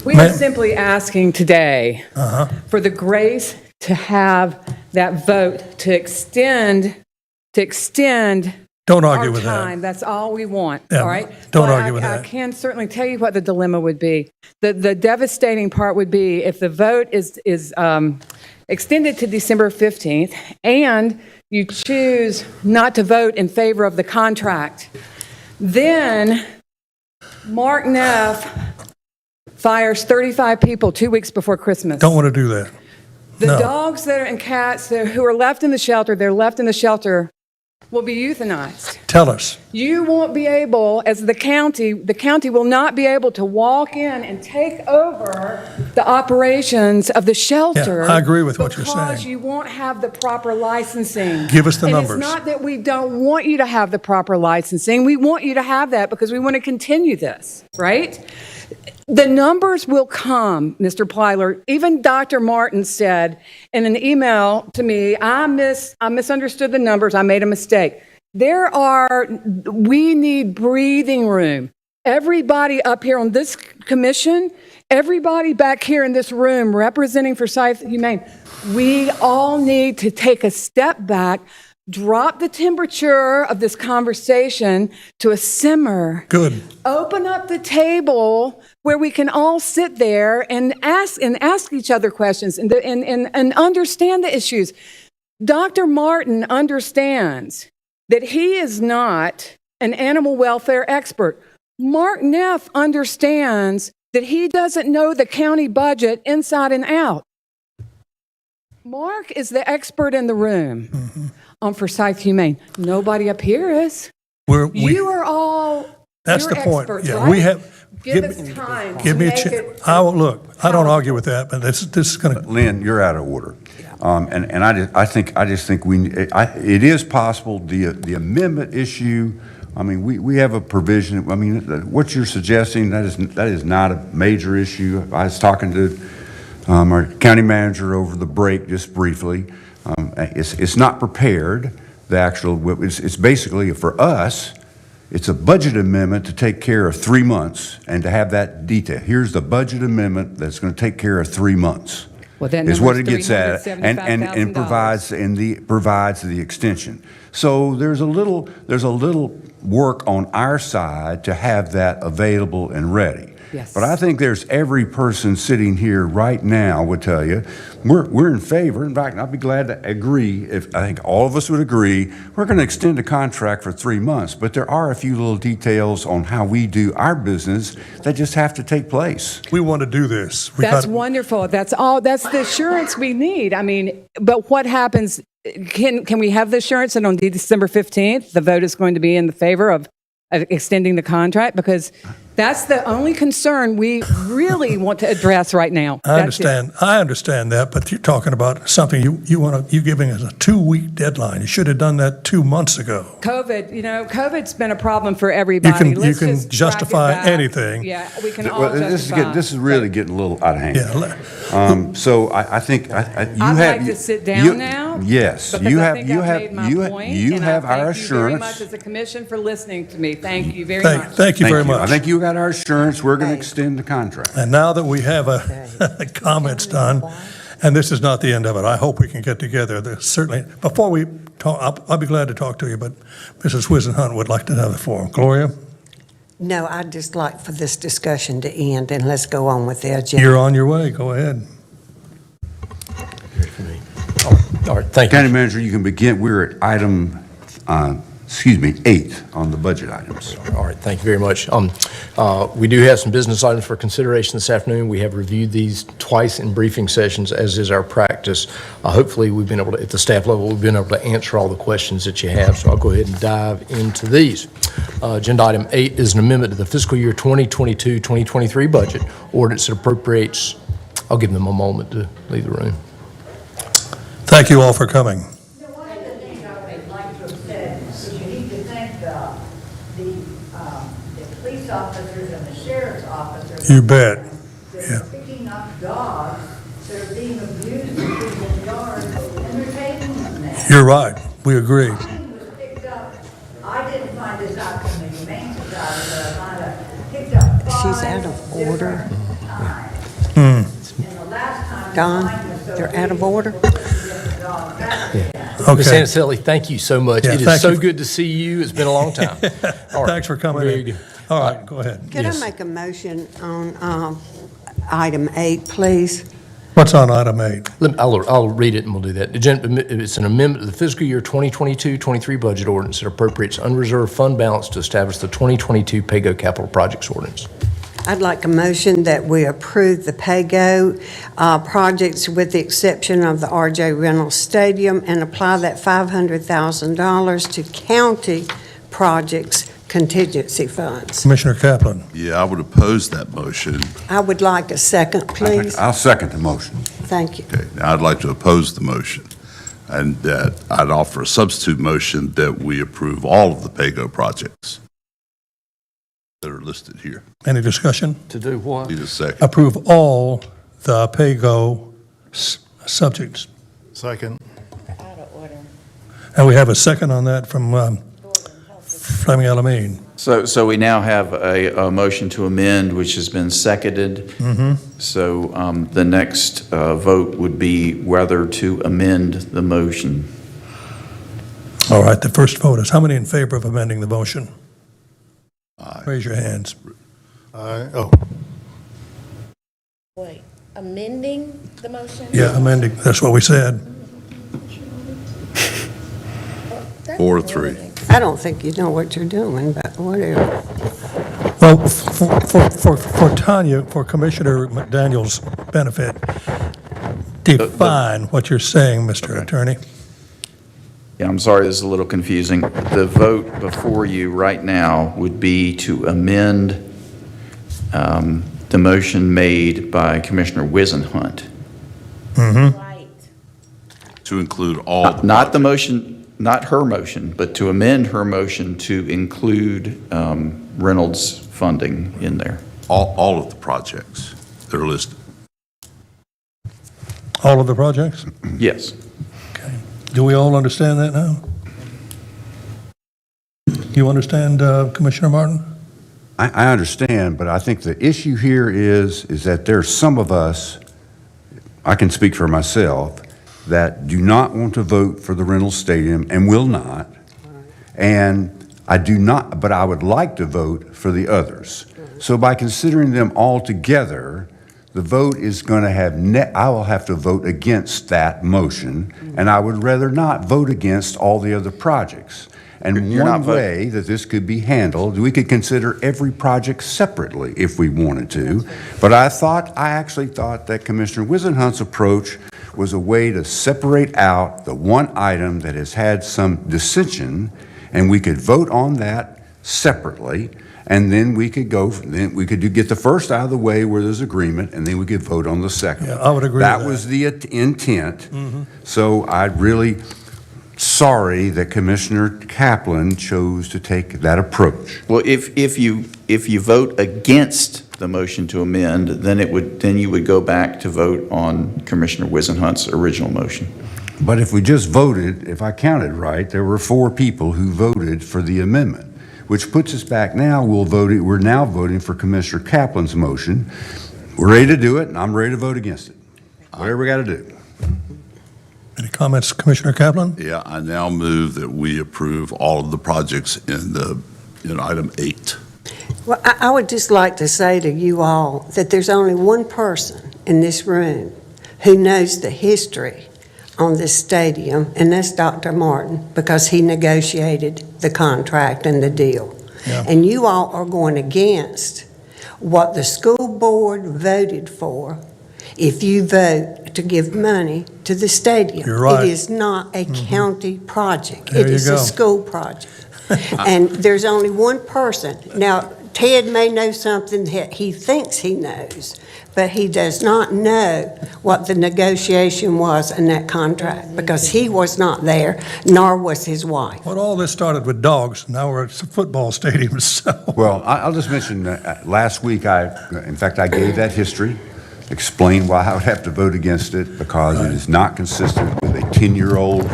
we are simply asking today for the grace to have that vote to extend Don't argue our with time. that. That's all we want, Yeah, all right? don't But argue with I that. can certainly tell you what the dilemma would be. The devastating part would be if the vote is extended to December 15th and you choose not to vote in favor of the contract, then Mark Neff fires 35 people 2 weeks before Christmas. Don't want to do that. The No. dogs that are and cats who are left in the shelter, they're left in the shelter, will be euthanized. Tell us. You won't be able, as the county will not be able to walk in and take over the operations of the shelter. Yeah, I agree with what you're Because saying. you won't have the proper licensing. Give us the And numbers. it's not that we don't want you to have the proper licensing. We want you to have that because we want to continue this, right? The numbers will come, Mr. Plyler. Even Dr. Martin said in an email to me, I misunderstood the numbers. I made a mistake. We need breathing room. Everybody up here on this commission, everybody back here in this room representing Forsyth Humane, we all need to take a step back, drop the temperature of this conversation to a simmer. Good. Open up the table where we can all sit there and ask each other questions and understand the issues. Dr. Martin understands that he is not an animal welfare expert. Mark Neff understands that he doesn't know the county budget inside and out. Mark is the expert in the room on Forsyth Humane. Nobody up here is. You are all, That's you're the point. experts, Yeah, right? we have. Give us time. Give to me a make chance. it- I don't argue with that, but this is going to. Lynn, you're out of order. And I just think it is possible, the amendment issue, I mean, we have a provision, I mean, what you're suggesting, that is not a major issue. I was talking to our county manager over the break just briefly. It's not prepared, it's basically, for us, it's a budget amendment to take care of 3 months and to have that detail. Here's the budget amendment that's going to take care of 3 months. Well, that Is what it number's gets at, and provides the extension. So there's a little work on our side to have that available and ready. Yes. But I think there's every person sitting here right now would tell you, we're in favor. In fact, I'd be glad to agree, if I think all of us would agree, we're going to extend the contract for 3 months. But there are a few little details on how we do our business that just have to take place. We want to do this. That's wonderful. That's all, that's the assurance we need. I mean, but what happens, can we have the assurance that on December 15th, the vote is going to be in the favor of extending the contract? Because that's the only concern we really want to address right now. I That's it. understand that, but you're talking about something you're giving us a 2-week deadline. You should have done that 2 months ago. COVID's been a problem for everybody. You Let's can just justify track it back. anything. Yeah, we can all Well, justify. this is really getting a little out of hand. So I think you I'd have. like to sit down now. Yes, because you I have. think You I've have. made my You point, you and have I our thank you very assurance. much as a commission for listening to me. Thank you very much. Thank you very much. I think you got our assurance. We're going to extend the contract. And now that we have comments done, and this is not the end of it, I hope we can get together. There's certainly, before we talk, I'll be glad to talk to you, but Mrs. Wisenhunt would like to have the floor. Gloria, No, I'd just like for this discussion to end, and let's go on with the agenda. you're on your way. Go ahead. All right, thank you. County Manager, you can begin. We're at item, 8 on the budget items. All right, thank you very much. We do have some business items for consideration this afternoon. We have reviewed these twice in briefing sessions, as is our practice. Hopefully, we've been able to, at the staff level, we've been able to answer all the questions that you have, so I'll go ahead and dive into these. Agenda item 8 is an amendment to the fiscal year 2022-2023 budget ordinance that appropriates, I'll give them a moment to leave the room. Thank you all for coming. One of the things I would like to have said is you need to thank the police officers and the sheriff's officers. You bet. They're picking up dogs that are being abused in people's yards, and they're taking them there. You're right. We agree. Mine was picked up, I didn't find this out from the Humane Society, but I found out, picked up She's 5 out of order. times. Hmm. And the last time Don, mine was so they're big, out of order. the dog back. Ms. Anselli, thank you so much. Yeah, It is thank so you. good to see you. It's been a long time. All right. Thanks for coming Very in. good. All right, go ahead. Could I make a motion on item 8, please? What's on item 8? I'll read it and we'll do that. It's an amendment to the fiscal year 2022-23 budget ordinance that appropriates unreserved fund balance to establish the 2022 PAYGO capital projects ordinance. I'd like a motion that we approve the PAYGO projects with the exception of the R.J. Reynolds Stadium and apply that $500,000 to county projects contingency funds. Commissioner Kaplan. Yeah, I would oppose that motion. I would like a second, please. I'll second the motion. Thank you. Okay, now I'd like to oppose the motion. And that I'd offer a substitute motion that we approve all of the PAYGO projects that are listed here. Any discussion? To do what? Need a second. Approve all the PAYGO subjects. Second. And we have a second on that from Fleming Elamine. So we now have a motion to amend, which has been seconded. So the next vote would be whether to amend the motion. All right, the first vote is, how many in favor of amending the motion? Raise your hands. Oh. Wait, amending the motion? Yeah, amending, that's what we said. 4-3. I don't think you know what you're doing, but whatever. Well, for Tanya, for Commissioner McDaniel's benefit, define what you're saying, Mr. Attorney. Yeah, I'm sorry, this is a little confusing. The vote before you right now would be to amend the motion made by Commissioner Wizenhunt. To include all. Not the motion, not her motion, but to amend her motion to include Reynolds funding in there. All of the projects that are listed. All of the projects? Yes. Do we all understand that now? You understand, Commissioner Martin? I understand, but I think the issue here is that there's some of us, I can speak for myself, that do not want to vote for the Reynolds Stadium and will not. And I do not, but I would like to vote for the others. So by considering them all together, the vote is going to have, I will have to vote against that motion, and I would rather not vote against all the other projects. And You're not one way that this could be handled, we could consider every project separately if we wanted to. But I actually thought that Commissioner Wizenhunt's approach was a way to separate out the one item that has had some dissension, and we could vote on that separately, and then we could get the first out of the way where there's agreement, and then we could vote on the second. Yeah, I would agree with That that. was the intent. So I'm really sorry that Commissioner Kaplan chose to take that approach. Well, if you vote against the motion to amend, then you would go back to vote on Commissioner Wizenhunt's original motion. But if we just voted, if I counted right, there were 4 people who voted for the amendment, which puts us back now, we're now voting for Commissioner Kaplan's motion. We're ready to do it, and I'm ready to vote against it. Whatever we got to do. Any comments, Commissioner Kaplan? Yeah, I now move that we approve all of the projects in item 8. Well, I would just like to say to you all that there's only one person in this room who knows the history on this stadium, and that's Dr. Martin, because he negotiated the contract and the deal. Yeah. And you all are going against what the school board voted for if you vote to give money to the stadium. You're right. It is not a county project. There It you is go. a school project. And there's only one person. Now, Ted may know something that he thinks he knows, but he does not know what the negotiation was in that contract, because he was not there, nor was his wife. Well, all this started with dogs. Now we're at football stadiums, so. Well, I'll just mention that last week, I gave that history, explained why I would have to vote against it, because it is not consistent with a 10-year-old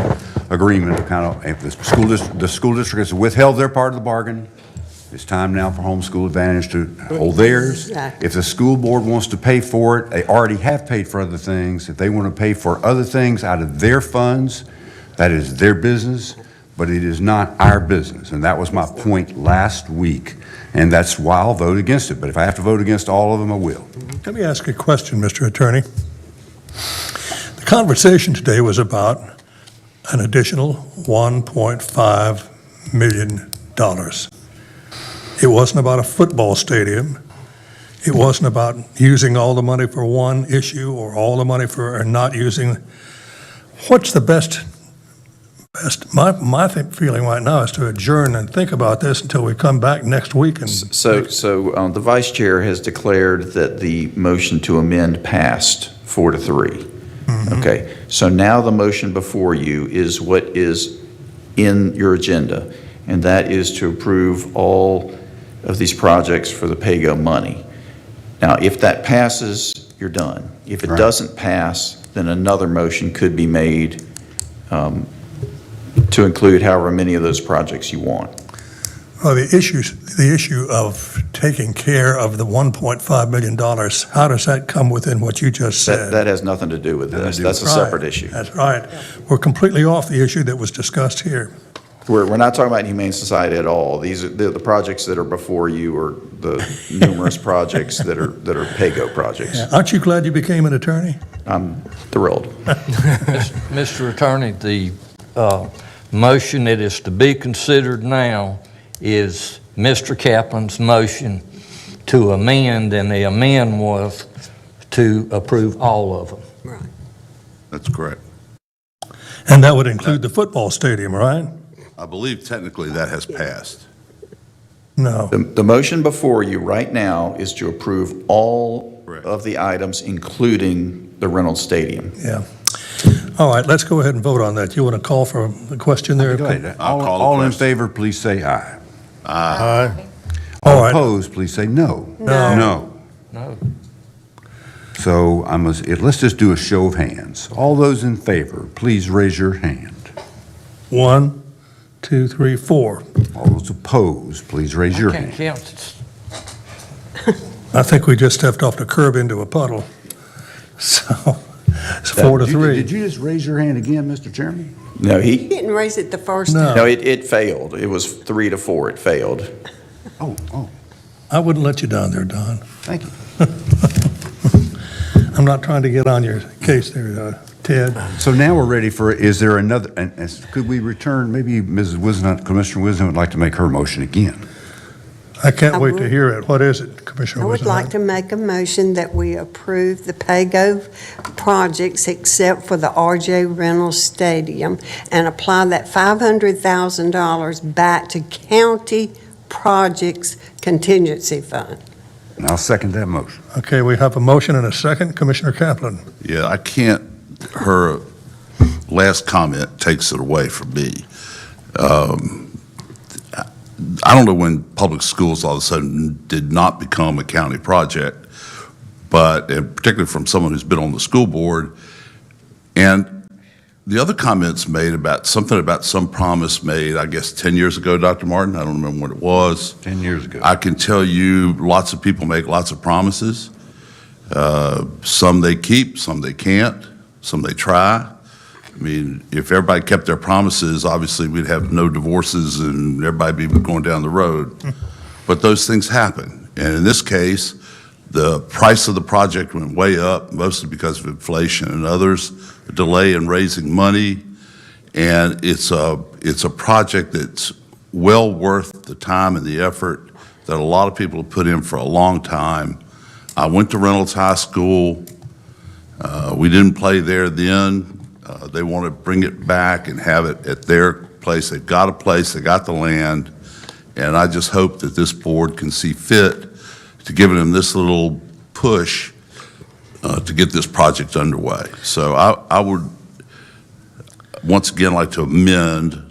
agreement. If the school district has withheld their part of the bargain, it's time now for Homeschool Advantage to hold theirs. Exactly. If the school board wants to pay for it, they already have paid for other things. If they want to pay for other things out of their funds, that is their business, but it is not our business. And that was my point last week, and that's why I'll vote against it. But if I have to vote against all of them, I will. Let me ask you a question, Mr. Attorney. The conversation today was about an additional $1.5 million. It wasn't about a football stadium. It wasn't about using all the money for one issue or all the money for not using. What's the best? My feeling right now is to adjourn and think about this until we come back next week. And So the vice chair has declared that the motion to amend passed 4-3. Okay, so now the motion before you is what is in your agenda, and that is to approve all of these projects for the PAYGO money. Now, if that passes, you're done. If it doesn't pass, then another motion could be made to include however many of those projects you want. Well, the issue of taking care of the $1.5 million, how does that come within what you just said? That has nothing to do with this. That's a separate issue. That's right. We're completely off the issue that was discussed here. We're not talking about Humane Society at all. These are the projects that are before you, or the numerous projects that are PAYGO projects. Yeah. Aren't you glad you became an attorney? I'm thrilled. Mr. Attorney, the motion that is to be considered now is Mr. Kaplan's motion to amend, and the amend was to approve all of them. Right. That's correct. And that would include the football stadium, right? I believe technically that has passed. No. The motion before you right now is to approve all of the items, including the Reynolds Stadium. Yeah. All right, let's go ahead and vote on that. You want to call for the question there? Go ahead. I'll call the All in question. favor, please say aye. Aye. All All right. opposed, please say no. No. No. No. So let's just do a show of hands. All those in favor, please raise your hand. 1, 2, 3, 4. All those opposed, please raise your Can't hand. count. I think we just stepped off the curb into a puddle. So it's 4 to 3. Did you just raise your hand again, Mr. Chairman? No, You he, didn't raise it the first No. time. no, it failed. It was 3 to 4, it failed. Oh, I wouldn't let you down there, Don. thank you. I'm not trying to get on your case there, Ted. So now we're ready for, is there another, and could we return, maybe Mrs. Wisenhunt, Commissioner Wisenhunt would like to make her motion again. I can't I wait to would- hear it. What is it, Commissioner I would like Wisenhunt? to make a motion that we approve the PAYGO projects except for the RJ Reynolds Stadium and apply that $500,000 back to county projects contingency fund. And I'll second that motion. Okay, we have a motion and a second. Commissioner Kaplan. Yeah, I can't, her last comment takes it away from me. I don't know when public schools all of a sudden did not become a county project, but and particularly from someone who's been on the school board. And the other comments made about something about some promise made, I guess, 10 years ago, Dr. Martin, I don't remember what it was. 10 years ago. I can tell you, lots of people make lots of promises. Some they keep, some they can't, some they try. I mean, if everybody kept their promises, obviously we'd have no divorces and everybody be going down the road. But those things happen. And in this case, the price of the project went way up, mostly because of inflation and others, a delay in raising money. And it's a project that's well worth the time and the effort that a lot of people have put in for a long time. I went to Reynolds High School. We didn't play there then. They want to bring it back and have it at their place. They've got a place, they got the land, and I just hope that this board can see fit to give them this little push to get this project underway. So I would once again like to amend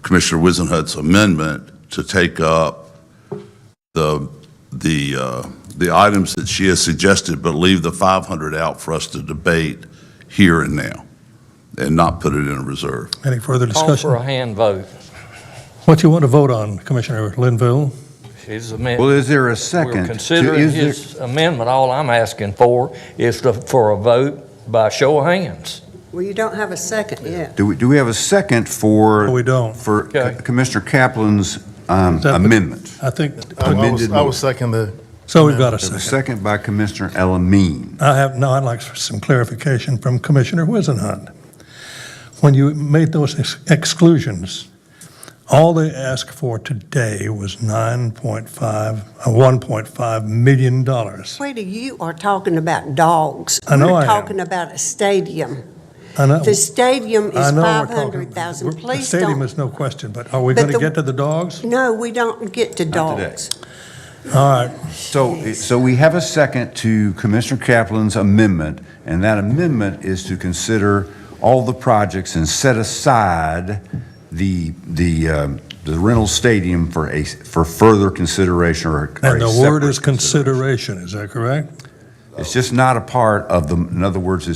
Commissioner Wisenhut's amendment to take up the items that she has suggested, but leave the 500 out for us to debate here and now, and not put it in a reserve. Any further Call discussion? for a hand vote. What you want to vote on, Commissioner Linville? His amendment. Well, is there a second? We're considering Is there- his amendment. All I'm asking for is for a vote by show of hands. Well, you don't have a second yet. Do we have a second for? No, we don't. For Okay. Commissioner Kaplan's that the- amendment? I think, I will second the. so we've got a We have a second. second by Commissioner Elamine. I'd like some clarification from Commissioner Wisenhunt. When you made those exclusions, all they asked for today was $1.5 million. Sweetie, you are talking about dogs. I know I We're am. talking about a stadium. I know. The stadium I is know we're talking- 500,000. The Please stadium don't. is no question, but are we But going to the- get to the dogs? No, we don't get to Not today. dogs. All right. So we have a second to Commissioner Kaplan's amendment, and that amendment is to consider all the projects and set aside the Reynolds Stadium for further consideration or And the a word separate is consideration, is that correct? It's just not a part of the, in other words,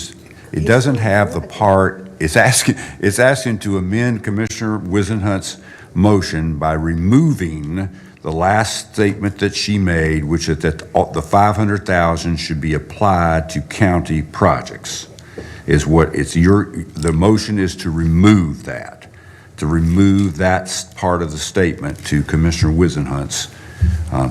it doesn't have the part, it's asking to amend Commissioner Wisenhut's motion by removing the last statement that she made, which is that the 500,000 should be applied to county projects, is what the motion is to remove that part of the statement to Commissioner Wisenhut's,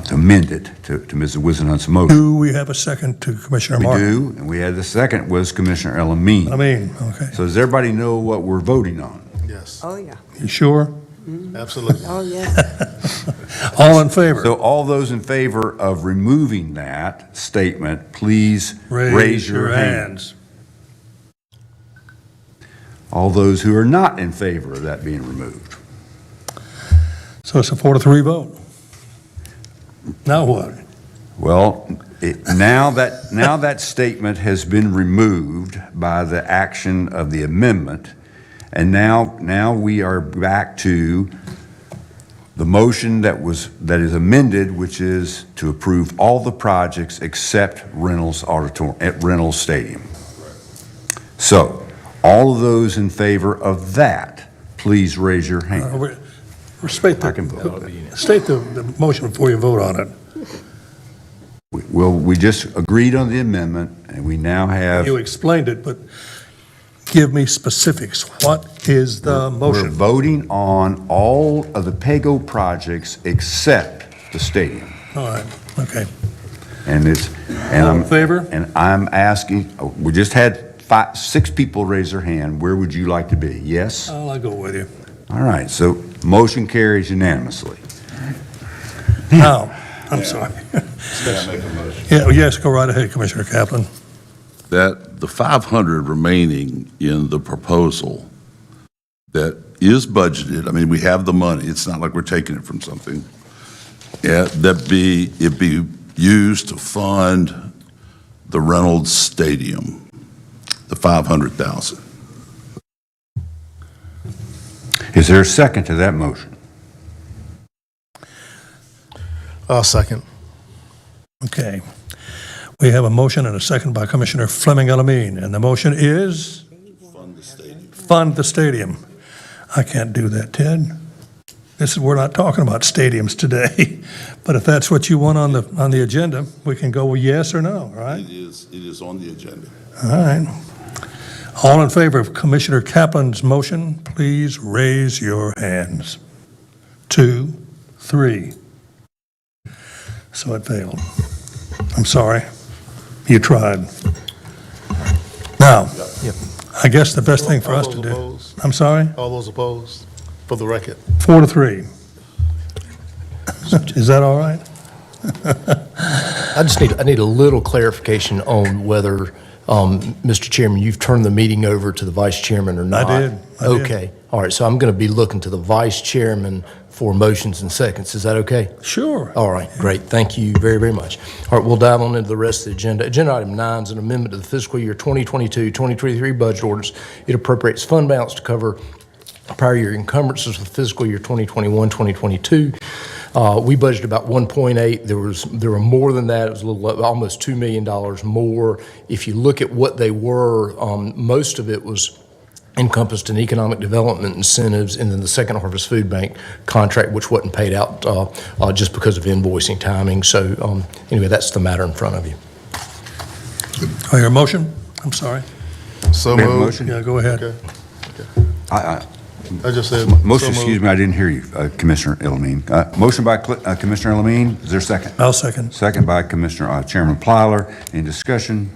to amend it to Mrs. Wisenhut's motion. Do we have a second to Commissioner We Martin? do, and we had the second was Commissioner Elamine. Okay. So does everybody know what we're voting on? Yes, Oh, yeah. You sure? absolutely. Oh, yes. All in favor? So all those in favor of removing that statement, please raise your hands. All those who are not in favor of that being removed? So it's a 4-3 vote. Now what? Well, now that statement has been removed by the action of the amendment, and now we are back to the motion that is amended, which is to approve all the projects except Reynolds Stadium. So, all of those in favor of that, please raise your hand. State the motion before you vote on it. Well, we just agreed on the amendment, and we now have. You explained it, but give me specifics. What is the motion? We're voting on all of the PAYGO projects except the stadium. All right, okay. And All in favor? And I'm asking, we just had 6 people raise their hand. Where would you like to be? Yes? I'll go with you. All right, so motion carries unanimously. Now, I'm sorry. May I make a motion? Yeah, yes, go right ahead, Commissioner Kaplan. That the 500 remaining in the proposal that is budgeted, I mean, we have the money, it's not like we're taking it from something, it be used to fund the Reynolds Stadium, the 500,000. Is there a second to that motion? I'll second. Okay. We have a motion and a second by Commissioner Fleming Elamine, and the motion is? Fund the stadium. Fund the stadium. I can't do that, Ted. We're not talking about stadiums today, but if that's what you want on the agenda, we can go yes or no, right? It is on the agenda. All right. All in favor of Commissioner Kaplan's motion, please raise your hands. 2, 3. So it failed. I'm sorry. You tried. Now, I guess the best thing for us to do. Opposed? I'm sorry? All those opposed, for the record. 4-3. Is that all right? I need a little clarification on whether, Mr. Chairman, you've turned the meeting over to the vice chairman or not. I did. Okay. All right. So I'm going to be looking to the vice chairman for motions and seconds. Is that okay? Sure. All right. Great. Thank you very, very much. All right. We'll dive on into the rest of the agenda. Agenda item 9 is an amendment to the fiscal year 2022-2023 budget orders. It appropriates fund balance to cover prior year encumbrances for fiscal year 2021-2022. We budgeted about 1.8. There were more than that. It was a little almost $2 million more. If you look at what they were, most of it was encompassed in economic development incentives, and then the Second Harvest Food Bank contract, which wasn't paid out just because of invoicing timing. So anyway, that's the matter in front of you. Oh, your motion? I'm sorry. So We have a moved. motion? Yeah, go ahead. Okay. I just said. Motion, so excuse moved. me, I didn't hear you, Commissioner Elamine. Motion by Commissioner Elamine, is there a second? I'll second. Second by Commissioner Chairman Plyler. Any discussion?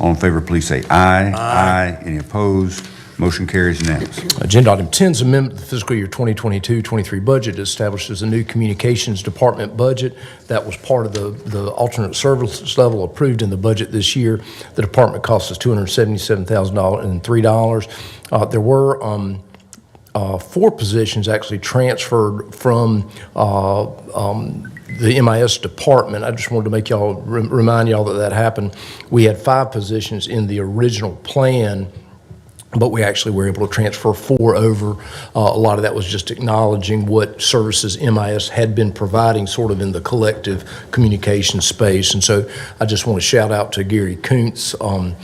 All in favor, please say aye. Aye. Any opposed? Motion carries unanimously. Agenda item 10 is amendment to the fiscal year 2022-23 budget. It establishes a new communications department budget. That was part of the alternate service level approved in the budget this year. The department cost us $277,003. There were 4 positions actually transferred from the MIS department. I just wanted to make y'all, remind y'all that happened. We had 5 positions in the original plan, but we actually were able to transfer 4 over. A lot of that was just acknowledging what services MIS had been providing sort of in the collective communication space. And so I just want to shout out to Gary Kuntz in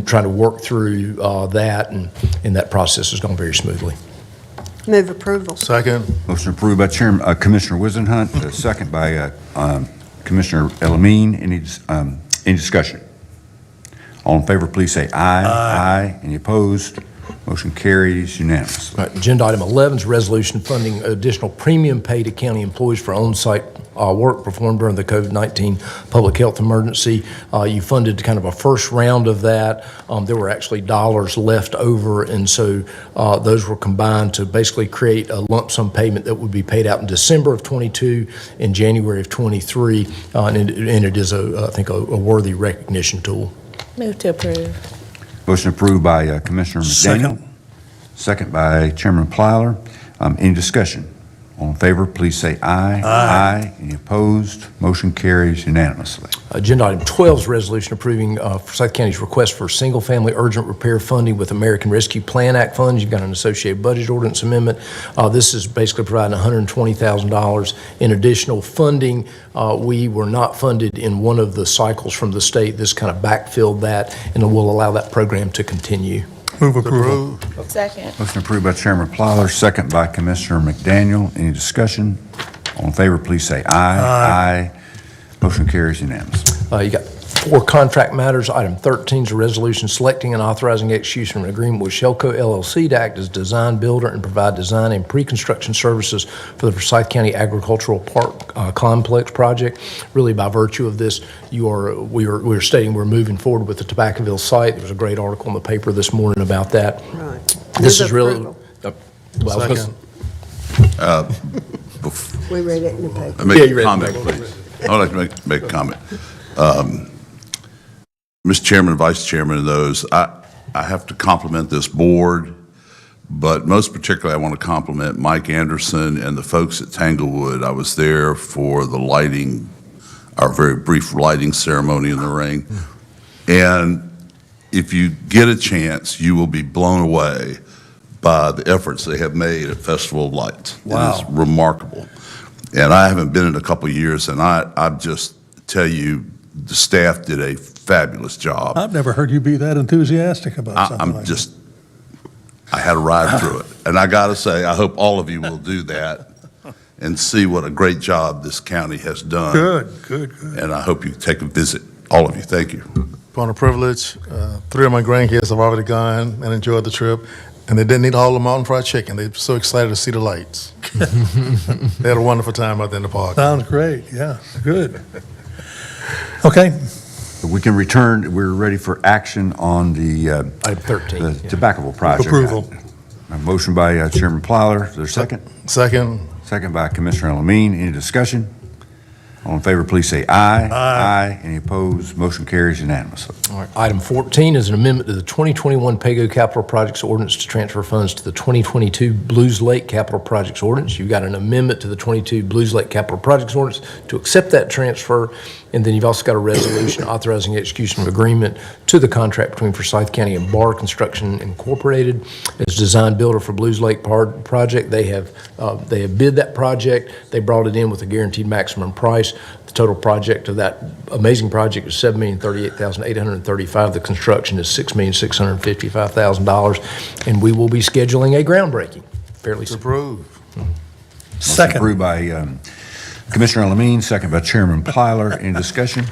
trying to work through that, and that process has gone very smoothly. Move approval. Second. Motion approved by Commissioner Wisenhunt, second by Commissioner Elamine. Any discussion? All in favor, please say aye. Aye. Any opposed? Motion carries unanimously. All right, agenda item 11 is resolution funding additional premium pay to county employees for on-site work performed during the COVID-19 public health emergency. You funded kind of a first round of that. There were actually dollars left over, and so those were combined to basically create a lump sum payment that would be paid out in December of 22 and January of 23, and it is, I think, a worthy recognition tool. Move to approve. Motion approved by Commissioner McDaniel. second by Chairman Plyler. Any discussion? All in favor, please say aye. Aye. Any opposed? Motion carries unanimously. Agenda item 12 is a resolution approving Forsyth County's request for single-family urgent repair funding with American Rescue Plan Act funds. You've got an associated budget ordinance amendment. This is basically providing $120,000 in additional funding. We were not funded in one of the cycles from the state. This kind of backfilled that, and will allow that program to continue. Move approval. Second. Motion approved by Chairman Plyler, second by Commissioner McDaniel. Any discussion? All in favor, please say aye. Aye. Motion carries unanimously. You got 4 contract matters. Item 13 is a resolution selecting and authorizing execution of an agreement with Shelco LLC to act as design builder and provide design and pre-construction services for the Forsyth County Agricultural Park Complex project. Really, by virtue of this, we are stating we're moving forward with the Tobaccoville site. There was a great article in the paper this morning about that. Right. This Move is really. approval. Well, I was gonna- We read it in the paper. I make Yeah, a you read the comment, paper. please. I would like to make a comment. Mr. Chairman, Vice Chairman, and those, I have to compliment this board, but most particularly, I want to compliment Mike Anderson and the folks at Tanglewood. I was there for the lighting, our very brief lighting ceremony in the ring. And if you get a chance, you will be blown away by the efforts they have made at Festival of Lights. Wow. It is remarkable. And I haven't been in a couple of years, and I just tell you, the staff did a fabulous job. I've never heard you be that enthusiastic about something like that. I had to ride through it. And I got to say, I hope all of you will do that and see what a great job this county has done. Good. And I hope you take a visit, all of you. Thank you. Upon a privilege, 3 of my grandkids have already gone and enjoyed the trip, and they didn't eat all the mountain fried chicken. They're so excited to see the lights. They had a wonderful time out there in the park. Sounds great, yeah, good. Okay, We can return, we're ready for action on the Item 13. the Tobaccoville project. Approval. A motion by Chairman Plyler. Is there a second? Second. Second by Commissioner Lamine. Any discussion? All in favor, please say aye. Aye. Any opposed? Motion carries unanimously. All right. Item 14 is an amendment to the 2021 PAYGO Capital Projects Ordinance to transfer funds to the 2022 Blues Lake Capital Projects Ordinance. You've got an amendment to the 22 Blues Lake Capital Projects Ordinance to accept that transfer. And then you've also got a resolution authorizing execution of agreement to the contract between Forsyth County and Barr Construction Incorporated as design builder for Blues Lake project. They have bid that project. They brought it in with a guaranteed maximum price. The total project of that amazing project is $7,038,835. The construction is $6,655,000, and we will be scheduling a groundbreaking fairly soon. Approve. second. Approved by Commissioner Lamine, second by Chairman Plyler. Any discussion?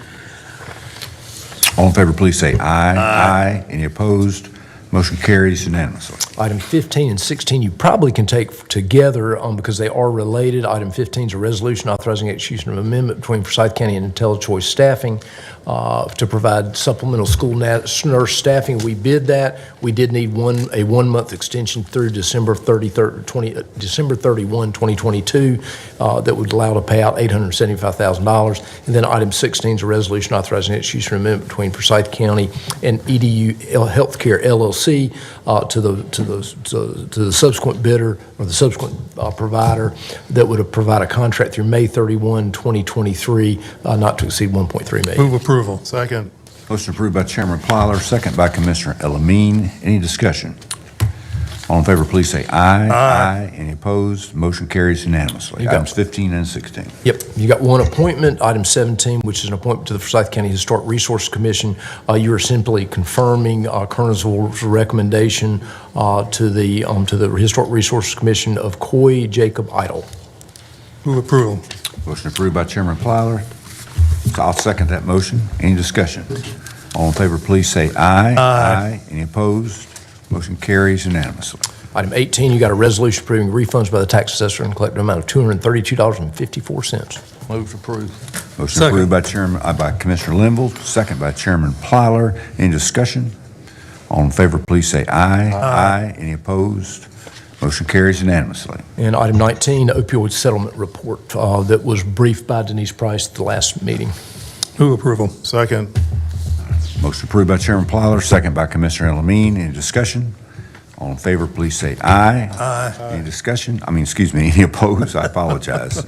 All in favor, please say aye. Aye. Any opposed? Motion carries unanimously. Item 15 and 16, you probably can take together because they are related. Item 15 is a resolution authorizing execution of amendment between Forsyth County and IntelliChoice Staffing to provide supplemental school nurse staffing. We bid that. We did need a one-month extension through December 31, 2022, that would allow to pay out $875,000. And then item 16 is a resolution authorizing execution of amendment between Forsyth County and EDU Healthcare LLC to the subsequent bidder or the subsequent provider that would provide a contract through May 31, 2023, not to exceed $1.3 million. Move approval. Second. Motion approved by Chairman Plyler, second by Commissioner Elamine. Any discussion? All in favor, please say aye. Aye. Any opposed? Motion carries unanimously. Items 15 and 16. Yep, you got one appointment, item 17, which is an appointment to the Forsyth County Historic Resource Commission. You are simply confirming Kernersville's recommendation to the Historic Resource Commission of Coy Jacob Idle. Move approval. Motion approved by Chairman Plyler. I'll second that motion. Any discussion? All in favor, please say aye. Aye. Any opposed? Motion carries unanimously. Item 18, you got a resolution approving refunds by the tax assessor in a collective amount of $232.54. Move to approve. Motion Second. approved by by Commissioner Linville, second by Chairman Plyler. Any discussion? All in favor, please say aye. Aye. Any opposed? Motion carries unanimously. And item 19, opioid settlement report that was briefed by Denise Price at the last meeting. Move approval. Second. Motion approved by Chairman Plyler, second by Commissioner Elamine. Any discussion? All in favor, please say aye. Aye. Any discussion? Any opposed? I apologize.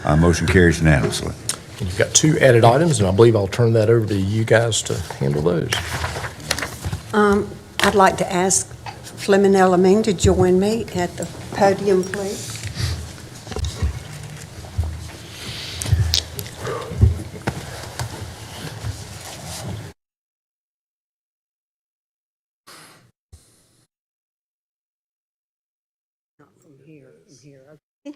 Motion carries unanimously. And you've got 2 added items, and I believe I'll turn that over to you guys to handle those. I'd like to ask Fleming Elamine to join me at the podium, please. Not from here, okay.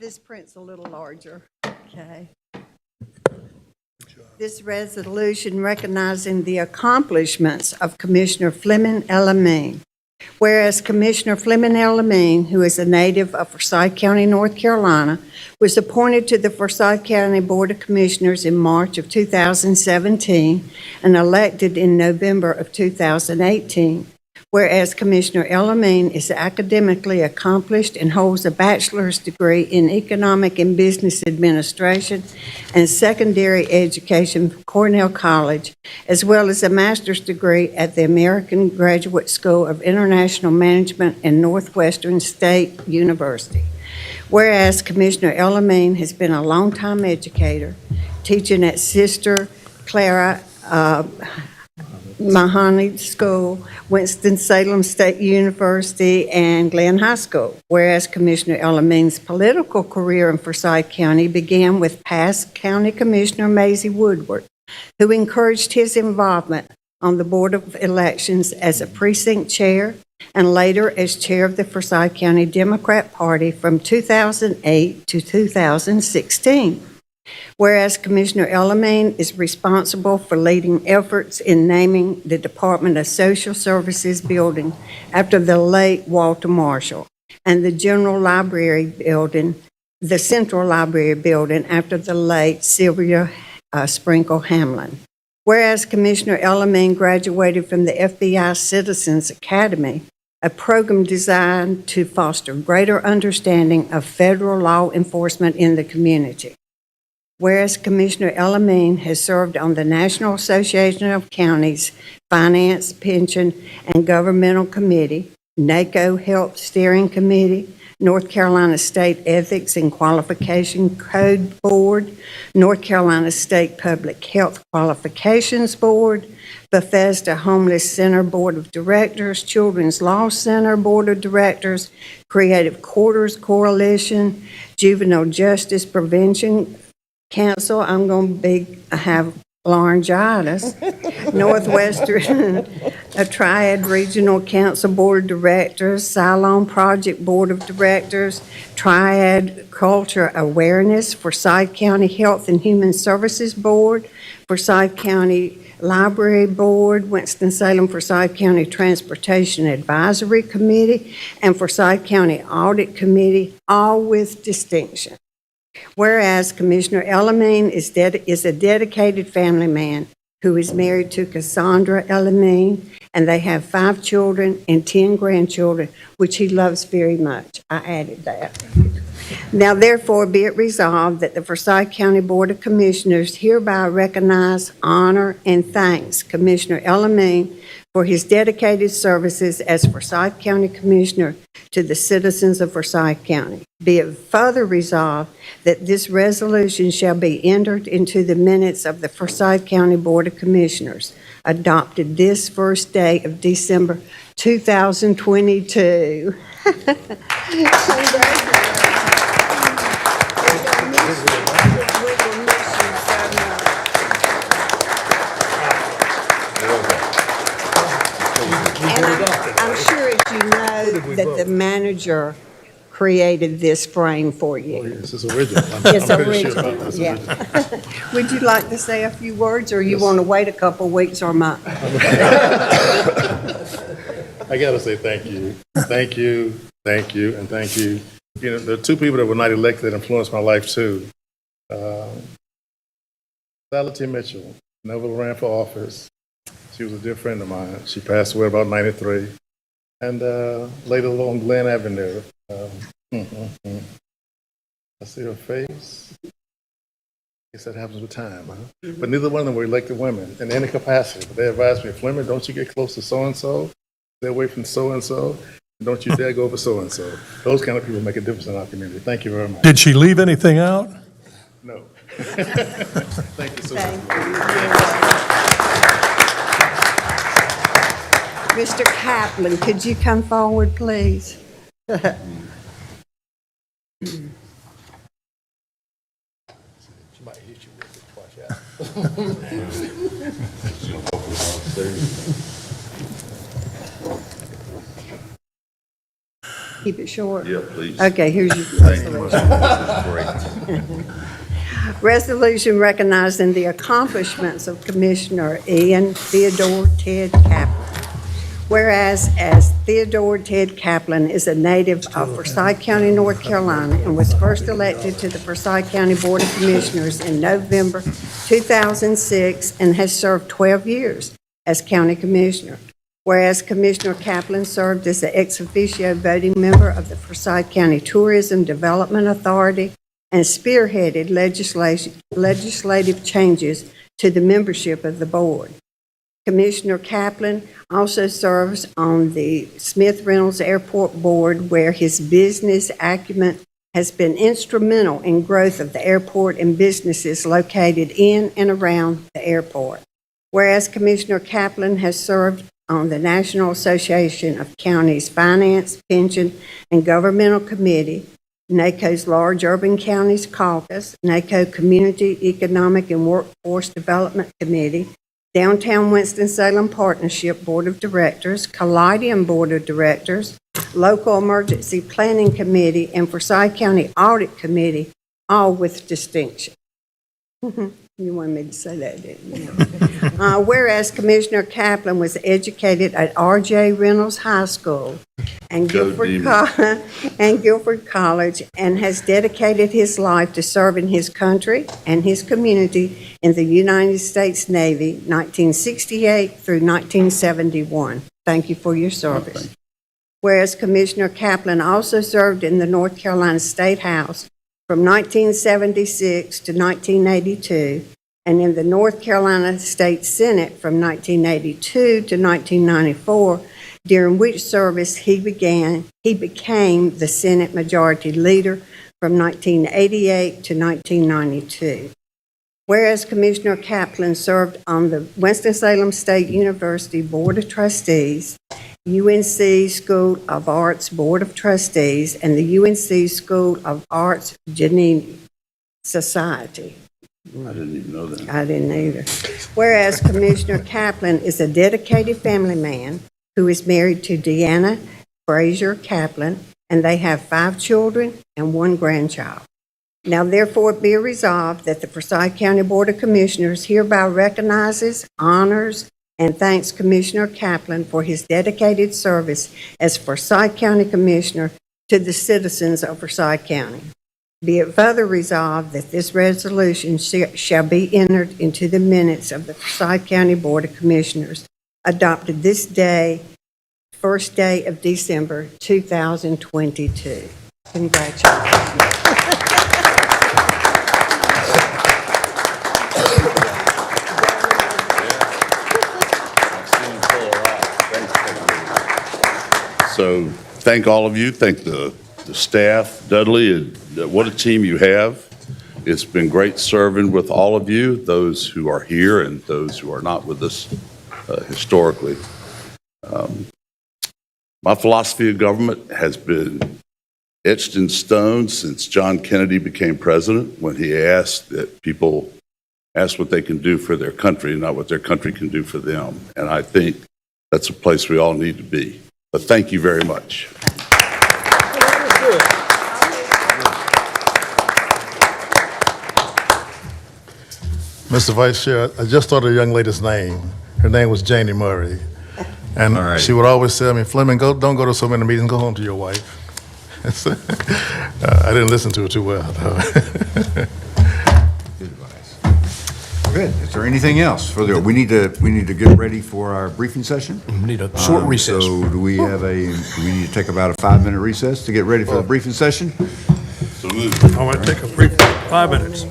This print's a little larger, okay. This resolution recognizing the accomplishments of Commissioner Fleming Elamine. Whereas Commissioner Fleming Elamine, who is a native of Forsyth County, North Carolina, was appointed to the Forsyth County Board of Commissioners in March of 2017 and elected in November of 2018. Whereas Commissioner Elamine is academically accomplished and holds a bachelor's degree in Economic and Business Administration and secondary education from Cornell College, as well as a master's degree at the American Graduate School of International Management and Northwestern State University. Whereas Commissioner Elamine has been a longtime educator, teaching at Sister Clara Mahoney School, Winston-Salem State University, and Glenn High School. Whereas Commissioner Elamine's political career in Forsyth County began with past County Commissioner Maisie Woodward, who encouraged his involvement on the Board of Elections as a precinct chair and later as chair of the Forsyth County Democrat Party from 2008 to 2016. Whereas Commissioner Elamine is responsible for leading efforts in naming the Department of Social Services building after the late Walter Marshall and the General Library building, the Central Library building after the late Sylvia Sprinkle Hamlin. Whereas Commissioner Elamine graduated from the FBI Citizens Academy, a program designed to foster greater understanding of federal law enforcement in the community. Whereas Commissioner Elamine has served on the National Association of Counties Finance, Pension, and Governmental Committee, NACO Health Steering Committee, North Carolina State Ethics and Qualification Code Board, North Carolina State Public Health Qualifications Board, Bethesda Homeless Center Board of Directors, Children's Law Center Board of Directors, Creative Quarters Coalition, Juvenile Justice Prevention Council. I'm going to have laryngitis. Northwestern, a Triad Regional Council Board of Directors, Cylon Project Board of Directors, Triad Culture Awareness, Forsyth County Health and Human Services Board, Forsyth County Library Board, Winston-Salem Forsyth County Transportation Advisory Committee, and Forsyth County Audit Committee, all with distinction. Whereas Commissioner Elamine is a dedicated family man who is married to Cassandra Elamine, and they have 5 children and 10 grandchildren, which he loves very much. I added that. Now, therefore, be it resolved that the Forsyth County Board of Commissioners hereby recognize, honor, and thanks Commissioner Elamine for his dedicated services as Forsyth County Commissioner to the citizens of Forsyth County. Be it further resolved that this resolution shall be entered into the minutes of the Forsyth County Board of Commissioners, adopted this first day of December 2022. I'm sure, as you know, that the manager created this frame for you. This is original. It's I'm pretty sure original, about this. yeah. Would you like to say a few words, or you want to wait a couple weeks or month? I got to say thank you. Thank you, thank you, and thank you. You know, there are 2 people that were not elected that influenced my life, too. Sally T. Mitchell never ran for office. She was a dear friend of mine. She passed away about 93. And later along Glen Avenue. I see her face. I guess that happens with time, huh? But neither one of them were elected women in any capacity. But they advised me, Fleming, don't you get close to so-and-so? Stay away from so-and-so. Don't you dare go over so-and-so. Those kind of people make a difference in our community. Thank you very much. Did she leave anything out? No. Thank you so much. Mr. Kaplan, could you come forward, please? Keep it short. Yeah, please. Okay, here's your resolution. Resolution recognizing the accomplishments of Commissioner Ian Theodore Ted Kaplan. Whereas as Theodore Ted Kaplan is a native of Forsyth County, North Carolina, and was first elected to the Forsyth County Board of Commissioners in November 2006 and has served 12 years as County Commissioner. Whereas Commissioner Kaplan served as the ex officio voting member of the Forsyth County Tourism Development Authority and spearheaded legislative changes to the membership of the board. Commissioner Kaplan also serves on the Smith Reynolds Airport Board, where his business acumen has been instrumental in growth of the airport and businesses located in and around the airport. Whereas Commissioner Kaplan has served on the National Association of Counties Finance, Pension, and Governmental Committee, NACO's Large Urban Counties Caucus, NACO Community Economic and Workforce Development Committee, Downtown Winston-Salem Partnership Board of Directors, Callidium Board of Directors, Local Emergency Planning Committee, and Forsyth County Audit Committee, all with distinction. You wanted me to say that, didn't you? Whereas Commissioner Kaplan was educated at R.J. Reynolds High School and Guilford College, and has dedicated his life to serving his country and his community in the United States Navy, 1968 through 1971. Thank you for your service. Whereas Commissioner Kaplan also served in the North Carolina State House from 1976 to 1982, and in the North Carolina State Senate from 1982 to 1994, during which service he became the Senate Majority Leader from 1988 to 1992. Whereas Commissioner Kaplan served on the Winston-Salem State University Board of Trustees, UNC School of Arts Board of Trustees, and the UNC School of Arts Geneva Society. I didn't even know that. I didn't either. Whereas Commissioner Kaplan is a dedicated family man who is married to Deanna Frazier Kaplan, and they have 5 children and 1 grandchild. Now therefore be resolved that the Forsyth County Board of Commissioners hereby recognizes, honors, and thanks Commissioner Kaplan for his dedicated service as Forsyth County Commissioner to the citizens of Forsyth County. Be it further resolved that this resolution shall be entered into the minutes of the Forsyth County Board of Commissioners, adopted this day, first day of December 2022. Congratulations. So thank all of you. Thank the staff, Dudley. What a team you have. It's been great serving with all of you, those who are here and those who are not with us historically. My philosophy of government has been etched in stone since John Kennedy became president, when he asked that people ask what they can do for their country, not what their country can do for them. And I think that's a place we all need to be. But thank you very much. Mr. Vice Chair, I just thought of a young lady's name. Her name was Janie Murray. And she would always say, Fleming, don't go to so many meetings, go home to your wife. I didn't listen to her too well. Good advice. Good. Is there anything else further? We need to get ready for our briefing session. We need a short recess. So do we need to take about a 5-minute recess to get ready for the briefing session? So moved. I want to take a brief 5 minutes.